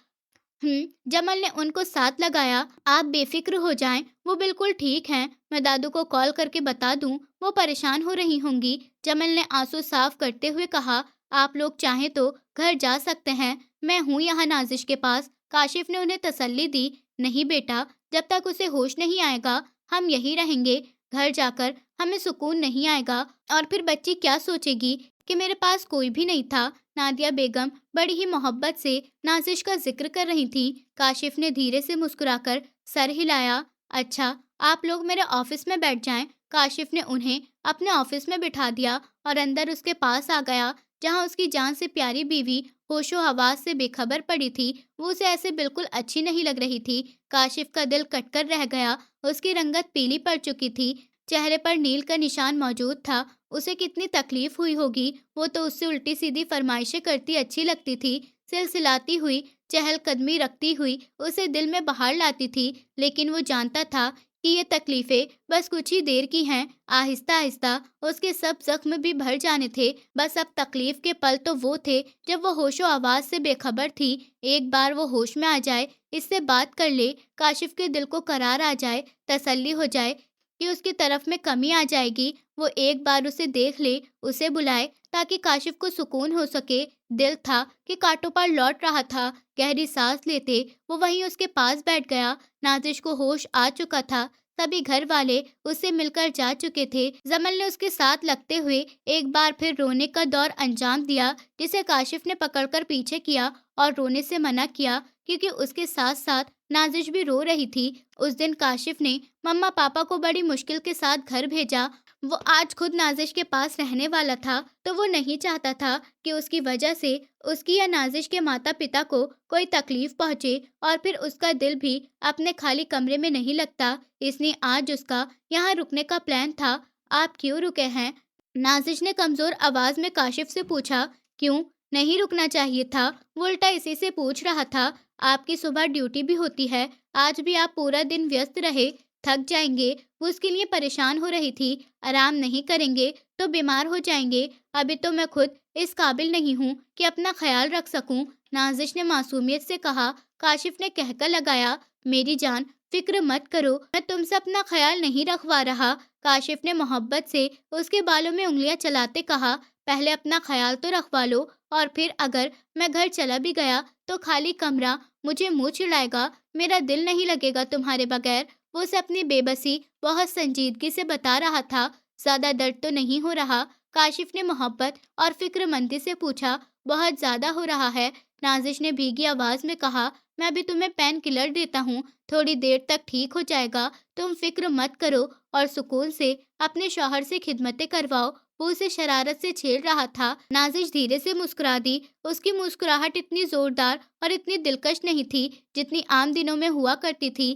जमल ने उनको साथ लगाया। आप बेफिक्र हो जाएं, वो बिल्कुल ठीक हैं। मैं दादू को कॉल करके बता दूं, वो परेशान हो रही होंगी। जमल ने आंसू साफ करते हुए कहा। आप लोग चाहें तो घर जा सकते हैं, मैं हूं यहाँ नाजिश के पास। काशिफ ने उन्हें तसल्ली दी। नहीं बेटा, जब तक उसे होश नहीं आएगा हम यहीं रहेंगे। घर जाकर हमें सुकून नहीं आएगा, और फिर बच्ची क्या सोचेगी कि मेरे पास कोई भी नहीं था। नादिया बेगम बड़ी ही मोहब्बत से नाजिश का जिक्र कर रही थी। काशिफ ने धीरे से मुस्कुराकर सर हिलाया। अच्छा, आप लोग मेरे ऑफिस में बैठ जाएं। काशिफ ने उन्हें अपने ऑफिस में बिठा दिया और अंदर उसके पास आ गया, जहां उसकी जान से प्यारी बीवी होशो हवास से बेखबर पड़ी थी। वो उसे ऐसे बिल्कुल अच्छी नहीं लग रही थी। काशिफ का दिल कटकर रह गया। उसकी रंगत पीली पड़ चुकी थी, चेहरे पर नील का निशान मौजूद था। उसे कितनी तकलीफ हुई होगी। वो तो उससे उल्टी सीधी फरमाइशें करती अच्छी लगती थी, सिलसिलाती हुई, चहलकदमी रखती हुई उसे दिल में बहार लाती थी। लेकिन वो जानता था कि ये तकलीफें बस कुछ ही देर की हैं। आहिस्ता आहिस्ता उसके सब जख्म भी भर जाने थे। बस अब तकलीफ के पल तो वो थे जब वो होशो आवाज से बेखबर थी। एक बार वो होश में आ जाए, इससे बात कर ले, काशिफ के दिल को करार आ जाए, तसल्ली हो जाए कि उसकी तरफ में कमी आ जाएगी। वो एक बार उसे देख ले, उसे बुलाए, ताकि काशिफ को सुकून हो सके। दिल था कि कांटों पर लौट रहा था। गहरी सांस लेते वो वहीं उसके पास बैठ गया। नाजिश को होश आ चुका था। सभी घर वाले उससे मिलकर जा चुके थे। जमल ने उसके साथ लगते हुए एक बार फिर रोने का दौर अंजाम दिया, जिसे काशिफ ने पकड़कर पीछे किया और रोने से मना किया, क्योंकि उसके साथ साथ नाजिश भी रो रही थी। उस दिन काशिफ ने मम्मा पापा को बड़ी मुश्किल के साथ घर भेजा। वो आज खुद नाजिश के पास रहने वाला था, तो वो नहीं चाहता था कि उसकी वजह से उसकी या नाजिश के माता पिता को कोई तकलीफ पहुंचे, और फिर उसका दिल भी अपने खाली कमरे में नहीं लगता। इसलिए आज उसका यहाँ रुकने का प्लान था। आप क्यों रुके हैं? नाजिश ने कमजोर आवाज में काशिफ से पूछा। क्यों नहीं रुकना चाहिए था? वो उल्टा इसी से पूछ रहा था। आपकी सुबह ड्यूटी भी होती है, आज भी आप पूरा दिन व्यस्त रहे, थक जाएंगे। वो उसके लिए परेशान हो रही थी। आराम नहीं करेंगे तो बीमार हो जाएंगे। अभी तो मैं खुद इस काबिल नहीं हूँ कि अपना ख्याल रख सकूं। नाजिश ने मासूमियत से कहा। काशिफ ने कहकर लगाया, मेरी जान, फिक्र मत करो, मैं तुमसे अपना ख्याल नहीं रखवा रहा। काशिफ ने मोहब्बत से उसके बालों में उंगलियां चलाते कहा, पहले अपना ख्याल तो रखवा लो, और फिर अगर मैं घर चला भी गया तो खाली कमरा मुझे मुंह चिढ़ाएगा, मेरा दिल नहीं लगेगा तुम्हारे बगैर। वो उसे अपनी बेबसी बहुत संजीदगी से बता रहा था। ज्यादा दर्द तो नहीं हो रहा? काशिफ ने मोहब्बत और फिक्रमंदी से पूछा। बहुत ज्यादा हो रहा है, नाजिश ने भीगी आवाज में कहा। मैं अभी तुम्हें पेन किलर देता हूँ, थोड़ी देर तक ठीक हो जाएगा, तुम फिक्र मत करो और सुकून से अपने शौहर से खिदमतें करवाओ। वो उसे शरारत से छेड़ रहा था। नाजिश धीरे से मुस्कुरा दी। उसकी मुस्कुराहट इतनी जोरदार और इतनी दिलकश नहीं थी जितनी आम दिनों में हुआ करती थी।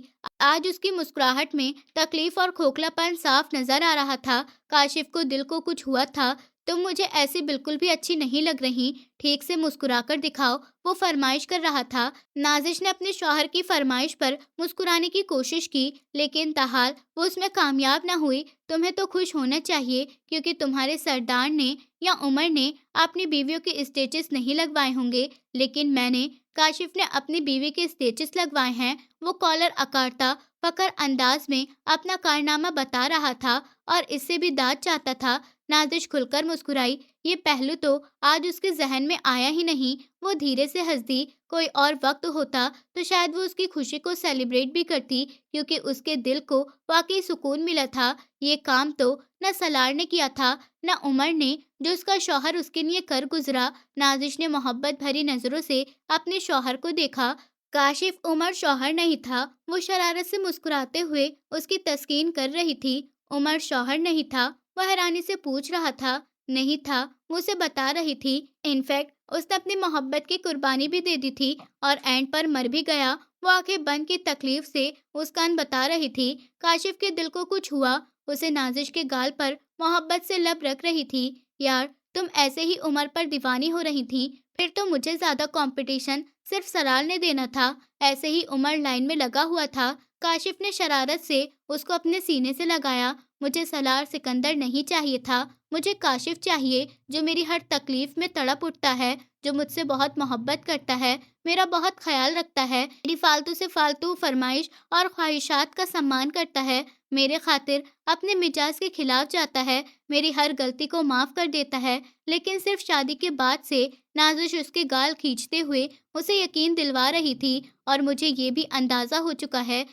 आज उसकी मुस्कुराहट में तकलीफ और खोखलापन साफ नजर आ रहा था। काशिफ को दिल को कुछ हुआ था। तुम मुझे ऐसी बिल्कुल भी अच्छी नहीं लग रही, ठीक से मुस्कुराकर दिखाओ, वो फरमाइश कर रहा था। नाजिश ने अपने शौहर की फरमाइश पर मुस्कुराने की कोशिश की, लेकिन ताहाल वो उसमें कामयाब न हुई। तुम्हें तो खुश होना चाहिए क्योंकि तुम्हारे सरदार ने या उमर ने अपनी बीवियों के स्टेटस नहीं लगवाए होंगे, लेकिन मैंने, काशिफ ने अपनी बीवी के स्टेटस लगवाए हैं। वो कॉलर अकारता फकर अंदाज में अपना कारनामा बता रहा था और इससे भी दाद चाहता था। नाजिश खुलकर मुस्कुराई। ये पहलू तो आज उसके जहन में आया ही नहीं। वो धीरे से हंस दी। कोई और वक्त होता तो शायद वो उसकी खुशी को सेलिब्रेट भी करती, क्योंकि उसके दिल को वाकई सुकून मिला था। ये काम तो न सलार ने किया था न उमर ने, जो उसका शौहर उसके लिए कर गुजरा। नाजिश ने मोहब्बत भरी नजरों से अपने शौहर को देखा। काशिफ उमर शौहर नहीं था। वो शरारत से मुस्कुराते हुए उसकी तस्कीन कर रही थी। उमर शौहर नहीं था? वह हैरानी से पूछ रहा था। नहीं था, वो उसे बता रही थी। इनफैक्ट उसने अपनी मोहब्बत की कुर्बानी भी दे दी थी और एंड पर मर भी गया। वो आंखें बंद की तकलीफ से मुस्कान बता रही थी। काशिफ के दिल को कुछ हुआ। उसे नाजिश के गाल पर मोहब्बत से लब रख रही थी। यार, तुम ऐसे ही उमर पर दीवानी हो रही थी, फिर तो मुझे ज्यादा कंपटीशन सिर्फ सलाल ने देना था। ऐसे ही उमर लाइन में लगा हुआ था। काशिफ ने शरारत से उसको अपने सीने से लगाया। मुझे सलार सिकंदर नहीं चाहिए था, मुझे काशिफ चाहिए, जो मेरी हर तकलीफ में तड़प उठता है, जो मुझसे बहुत मोहब्बत करता है, मेरा बहुत ख्याल रखता है, मेरी फालतू से फालतू फरमाइश और ख्वाहिशात का सम्मान करता है, मेरे खातिर अपने मिजाज के खिलाफ जाता है, मेरी हर गलती को माफ कर देता है। लेकिन सिर्फ शादी के बाद से नाजिश उसके गाल खींचते हुए उसे यकीन दिलवा रही थी, और मुझे ये भी अंदाजा हो चुका है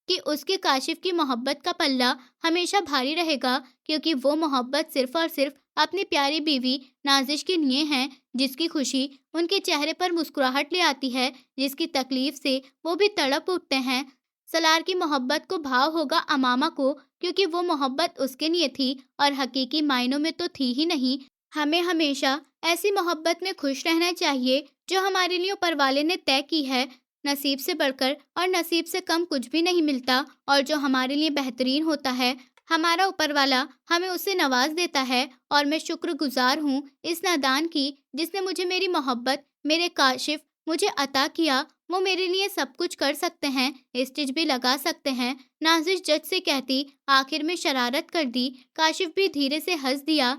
कि उसके काशिफ की मोहब्बत का पल्ला हमेशा भारी रहेगा, क्योंकि वो मोहब्बत सिर्फ और सिर्फ अपनी प्यारी बीवी नाजिश के लिए है, जिसकी खुशी उनके चेहरे पर मुस्कुराहट ले आती है, जिसकी तकलीफ से वो भी तड़प उठते हैं। सलार की मोहब्बत को भाव होगा अमामा को, क्योंकि वो मोहब्बत उसके लिए थी और हकीकी मायनों में तो थी ही नहीं। हमें हमेशा ऐसी मोहब्बत में खुश रहना चाहिए जो हमारे लिए ऊपर वाले ने तय की है। नसीब से बढ़कर और नसीब से कम कुछ भी नहीं मिलता, और जो हमारे लिए बेहतरीन होता है, हमारा ऊपर वाला हमें उससे नवाज देता है। और मैं शुक्रगुजार हूँ इस नादान की जिसने मुझे मेरी मोहब्बत, मेरे काशिफ मुझे अता किया। वो मेरे लिए सब कुछ कर सकते हैं, स्टिच भी लगा सकते हैं। नाजिश जज से कहती आखिर में शरारत कर दी। काशिफ भी धीरे से हंस दिया।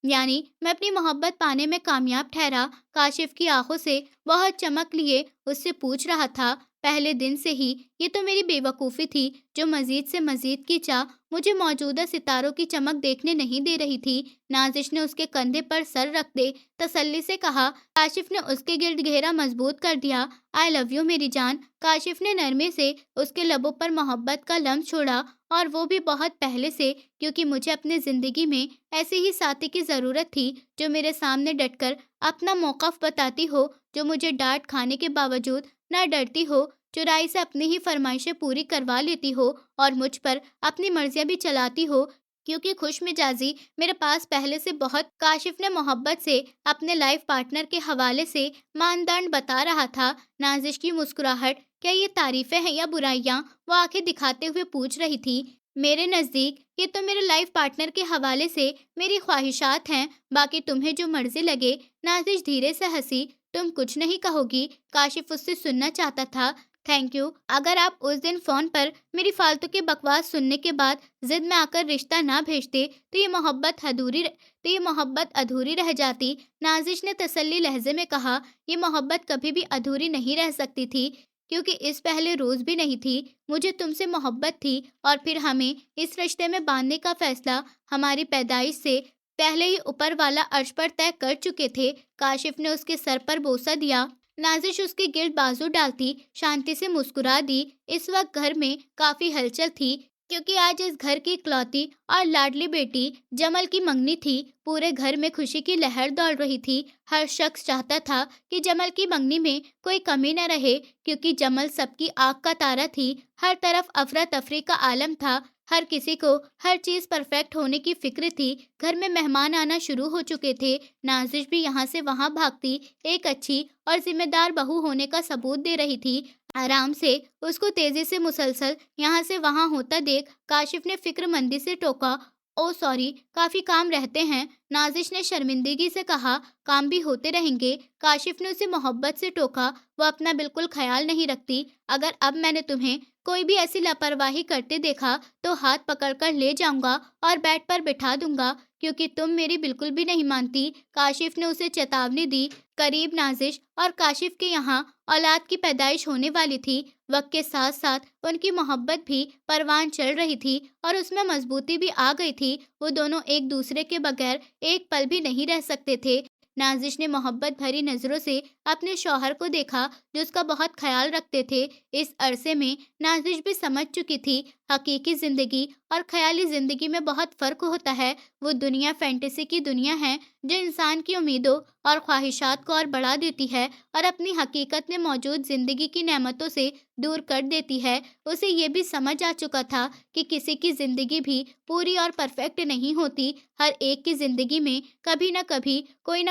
यानी मैं अपनी मोहब्बत पाने में कामयाब ठहरा? काशिफ की आंखों से बहुत चमक लिए उससे पूछ रहा था। पहले दिन से ही ये तो मेरी बेवकूफ़ी थी जो मजीद से मजीद की चाह मुझे मौजूदा सितारों की चमक देखने नहीं दे रही थी। नाजिश ने उसके कंधे पर सर रख दे तसल्ली से कहा। काशिफ ने उसके गिर्द घेरा मजबूत कर दिया। आई लव यू मेरी जान। काशिफ ने नरमे से उसके लबों पर मोहब्बत का लम्स छोड़ा, और वो भी बहुत पहले से, क्योंकि मुझे अपनी जिंदगी में ऐसे ही साथी की जरूरत थी जो मेरे सामने डटकर अपना मौक़िफ़ बताती हो, जो मुझे डांट खाने के बावजूद न डरती हो, चुराई से अपनी ही फरमाइशें पूरी करवा लेती हो और मुझ पर अपनी मर्जियां भी चलाती हो, क्योंकि खुश मिजाजी मेरे पास पहले से बहुत। काशिफ ने मोहब्बत से अपने लाइफ पार्टनर के हवाले से मानदंड बता रहा था। नाजिश की मुस्कुराहट, क्या ये तारीफें हैं या बुराइयां? वो आंखें दिखाते हुए पूछ रही थी। मेरे नज़दीक ये तो मेरे लाइफ पार्टनर के हवाले से मेरी ख्वाहिशात हैं, बाकी तुम्हें जो मर्जी लगे। नाजिश धीरे से हंसी। तुम कुछ नहीं कहोगी? काशिफ उससे सुनना चाहता था। Thank you. अगर आप उस दिन फ़ोन पर मेरी फालतू की बकवास सुनने के बाद ज़िद में आकर रिश्ता ना भेजते, तो ये मोहब्बत अधूरी रह जाती। नाज़िश ने तसल्ली लहज़े में कहा, ये मोहब्बत कभी भी अधूरी नहीं रह सकती थी, क्योंकि इस पहले रोज़ भी नहीं थी। मुझे तुमसे मोहब्बत थी और फिर हमें इस रिश्ते में बाँधने का फ़ैसला हमारी पैदाइश से पहले ही ऊपर वाला अर्श पर तय कर चुके थे। काशिफ़ ने उसके सर पर बोसा दिया। नाज़िश उसके गिर्द बाजू डालती शांति से मुस्कुरा दी। इस वक्त घर में काफी हलचल थी, क्योंकि आज इस घर की इकलौती और लाडली बेटी जमल की मंगनी थी। पूरे घर में खुशी की लहर दौड़ रही थी। हर शख्स चाहता था कि जमल की मंगनी में कोई कमी न रहे, क्योंकि जमल सबकी आंख का तारा थी। हर तरफ अफरा तफरी का आलम था। हर किसी को हर चीज परफेक्ट होने की फिक्र थी। घर में मेहमान आना शुरू हो चुके थे। नाजिश भी यहाँ से वहाँ भागती एक अच्छी और जिम्मेदार बहू होने का सबूत दे रही थी। आराम से उसको तेजी से मुसलसल यहाँ से वहाँ होता देख काशिफ ने फिक्रमंदी से टोका, ओ सॉरी, काफी काम रहते हैं। नाजिश ने शर्मिंदगी से कहा, काम भी होते रहेंगे। काशिफ ने उसे मोहब्बत से टोका, वो अपना बिल्कुल ख्याल नहीं रखती। अगर अब मैंने तुम्हें कोई भी ऐसी लापरवाही करते देखा तो हाथ पकड़कर ले जाऊंगा और बेड पर बिठा दूंगा, क्योंकि तुम मेरी बिल्कुल भी नहीं मानती। काशिफ ने उसे चेतावनी दी। करीब नाजिश और काशिफ के यहाँ औलाद की पैदाइश होने वाली थी। वक्त के साथ साथ उनकी मोहब्बत भी परवान चढ़ रही थी और उसमें मजबूती भी आ गई थी। वो दोनों एक दूसरे के बगैर एक पल भी नहीं रह सकते थे। नाजिश ने मोहब्बत भरी नजरों से अपने शौहर को देखा, जो उसका बहुत ख्याल रखते थे। इस अरसे में नाजिश भी समझ चुकी थी, हकीकी जिंदगी और ख्याली जिंदगी में बहुत फर्क होता है। वो दुनिया फैंटेसी की दुनिया है, जो इंसान की उम्मीदों और ख्वाहिशात को और बढ़ा देती है और अपनी हकीकत में मौजूद जिंदगी की नेमतों से दूर कर देती है। उसे ये भी समझ आ चुका था कि किसी की जिंदगी भी पूरी और परफेक्ट नहीं होती। हर एक की जिंदगी में कभी ना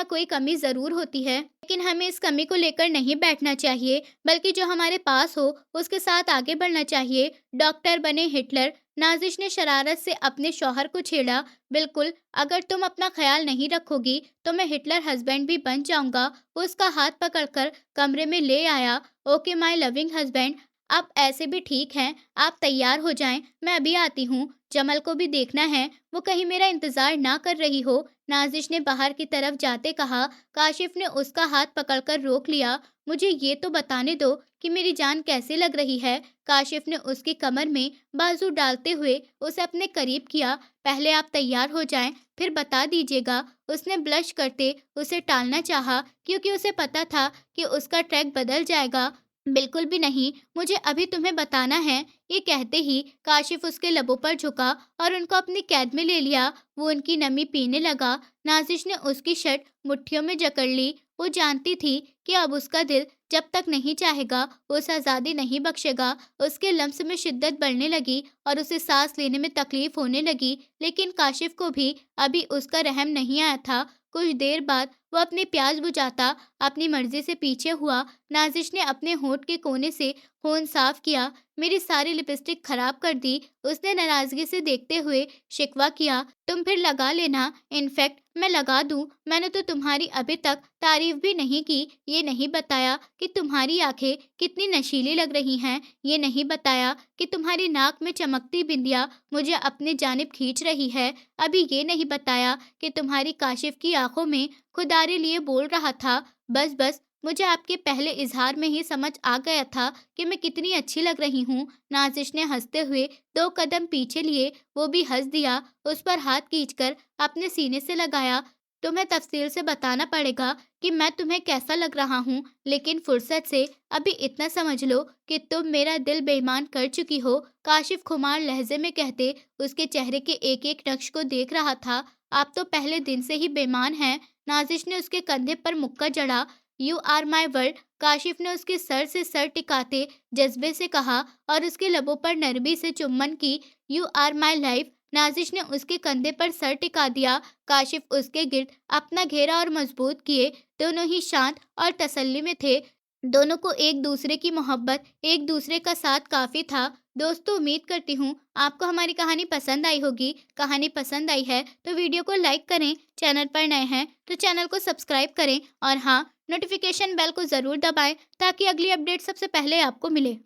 कोई कमी जरूर होती है, लेकिन हमें इस कमी को लेकर नहीं बैठना चाहिए, बल्कि जो हमारे पास हो उसके साथ आगे बढ़ना चाहिए। डॉक्टर बने हिटलर, नाजिश ने शरारत से अपने शौहर को छेड़ा। बिल्कुल, अगर तुम अपना ख्याल नहीं रखोगी तो मैं हिटलर हस्बैंड भी बन जाऊंगा। वो उसका हाथ पकड़कर कमरे में ले आया। ओके माय लविंग हस्बैंड, आप ऐसे भी ठीक हैं। आप तैयार हो जाएं, मैं अभी आती हूँ। जमल को भी देखना है, वो कहीं मेरा इंतजार ना कर रही हो। नाजिश ने बाहर की तरफ जाते कहा। काशिफ ने उसका हाथ पकड़कर रोक लिया। मुझे ये तो बताने दो कि मेरी जान कैसे लग रही है। काशिफ ने उसकी कमर में बाजू डालते हुए उसे अपने करीब किया। पहले आप तैयार हो जाएं, फिर बता दीजिएगा। उसने ब्लश करते उसे टालना चाहा, क्योंकि उसे पता था कि उसका ट्रैक बदल जाएगा। बिल्कुल भी नहीं, मुझे अभी तुम्हें बताना है। ये कहते ही काशिफ उसके लबों पर झुका और उनको अपनी कैद में ले लिया। वो उनकी नमी पीने लगा। नाजिश ने उसकी शर्ट मुट्ठियों में जकड़ ली। वो जानती थी कि अब उसका दिल जब तक नहीं चाहेगा उस आज़ादी नहीं बख्शेगा। उसके लम्स में शिद्दत बढ़ने लगी और उसे सांस लेने में तकलीफ होने लगी, लेकिन काशिफ को भी अभी उसका रहम नहीं आया था। कुछ देर बाद वो अपनी प्यास बुझाता अपनी मर्जी से पीछे हुआ। नाजिश ने अपने होंठ के कोने से खून साफ किया। मेरी सारी लिपस्टिक खराब कर दी, उसने नाराजगी से देखते हुए शिकवा किया। तुम फिर लगा लेना, इनफैक्ट मैं लगा दूं। मैंने तो तुम्हारी अभी तक तारीफ भी नहीं की। ये नहीं बताया कि तुम्हारी आंखें कितनी नशीली लग रही हैं। ये नहीं बताया कि तुम्हारी नाक में चमकती बिंदिया मुझे अपने जानिब खींच रही है। अभी ये नहीं बताया कि तुम्हारी काशिफ की आंखों में खुदारे लिए बोल रहा था। बस मुझे आपके पहले इजहार में ही समझ आ गया था कि मैं कितनी अच्छी लग रही हूँ। नाजिश ने हंसते हुए 2 कदम पीछे लिए। वो भी हंस दिया। उस पर हाथ खींचकर अपने सीने से लगाया। तुम्हें तफसील से बताना पड़ेगा कि मैं तुम्हें कैसा लग रहा हूँ, लेकिन फुर्सत से अभी इतना समझ लो कि तुम मेरा दिल बेईमान कर चुकी हो। काशिफ खुमार लहजे में कहते उसके चेहरे के एक एक नक्श को देख रहा था। आप तो पहले दिन से ही बेईमान हैं। नाजिश ने उसके कंधे पर मुक्का जड़ा। You are my world, Kashif ने उसके सर से सर टिकाते जज्बे से कहा और उसके लबों पर नरमी से चुम्बन की। You are my life. Nazish ने उसके कंधे पर सर टिका दिया। काशिफ उसके गिर्द अपना घेरा और मजबूत किए। दोनों ही शांत और तसल्ली में थे। दोनों को एक दूसरे की मोहब्बत, एक दूसरे का साथ काफी था। दोस्तों उम्मीद करती हूँ आपको हमारी कहानी पसंद आई होगी। कहानी पसंद आई है तो वीडियो को लाइक करें, चैनल पर नए हैं तो चैनल को सब्सक्राइब करें और हाँ, नोटिफिकेशन बेल को ज़रूर दबाएं ताकि अगली अपडेट सबसे पहले आपको मिले।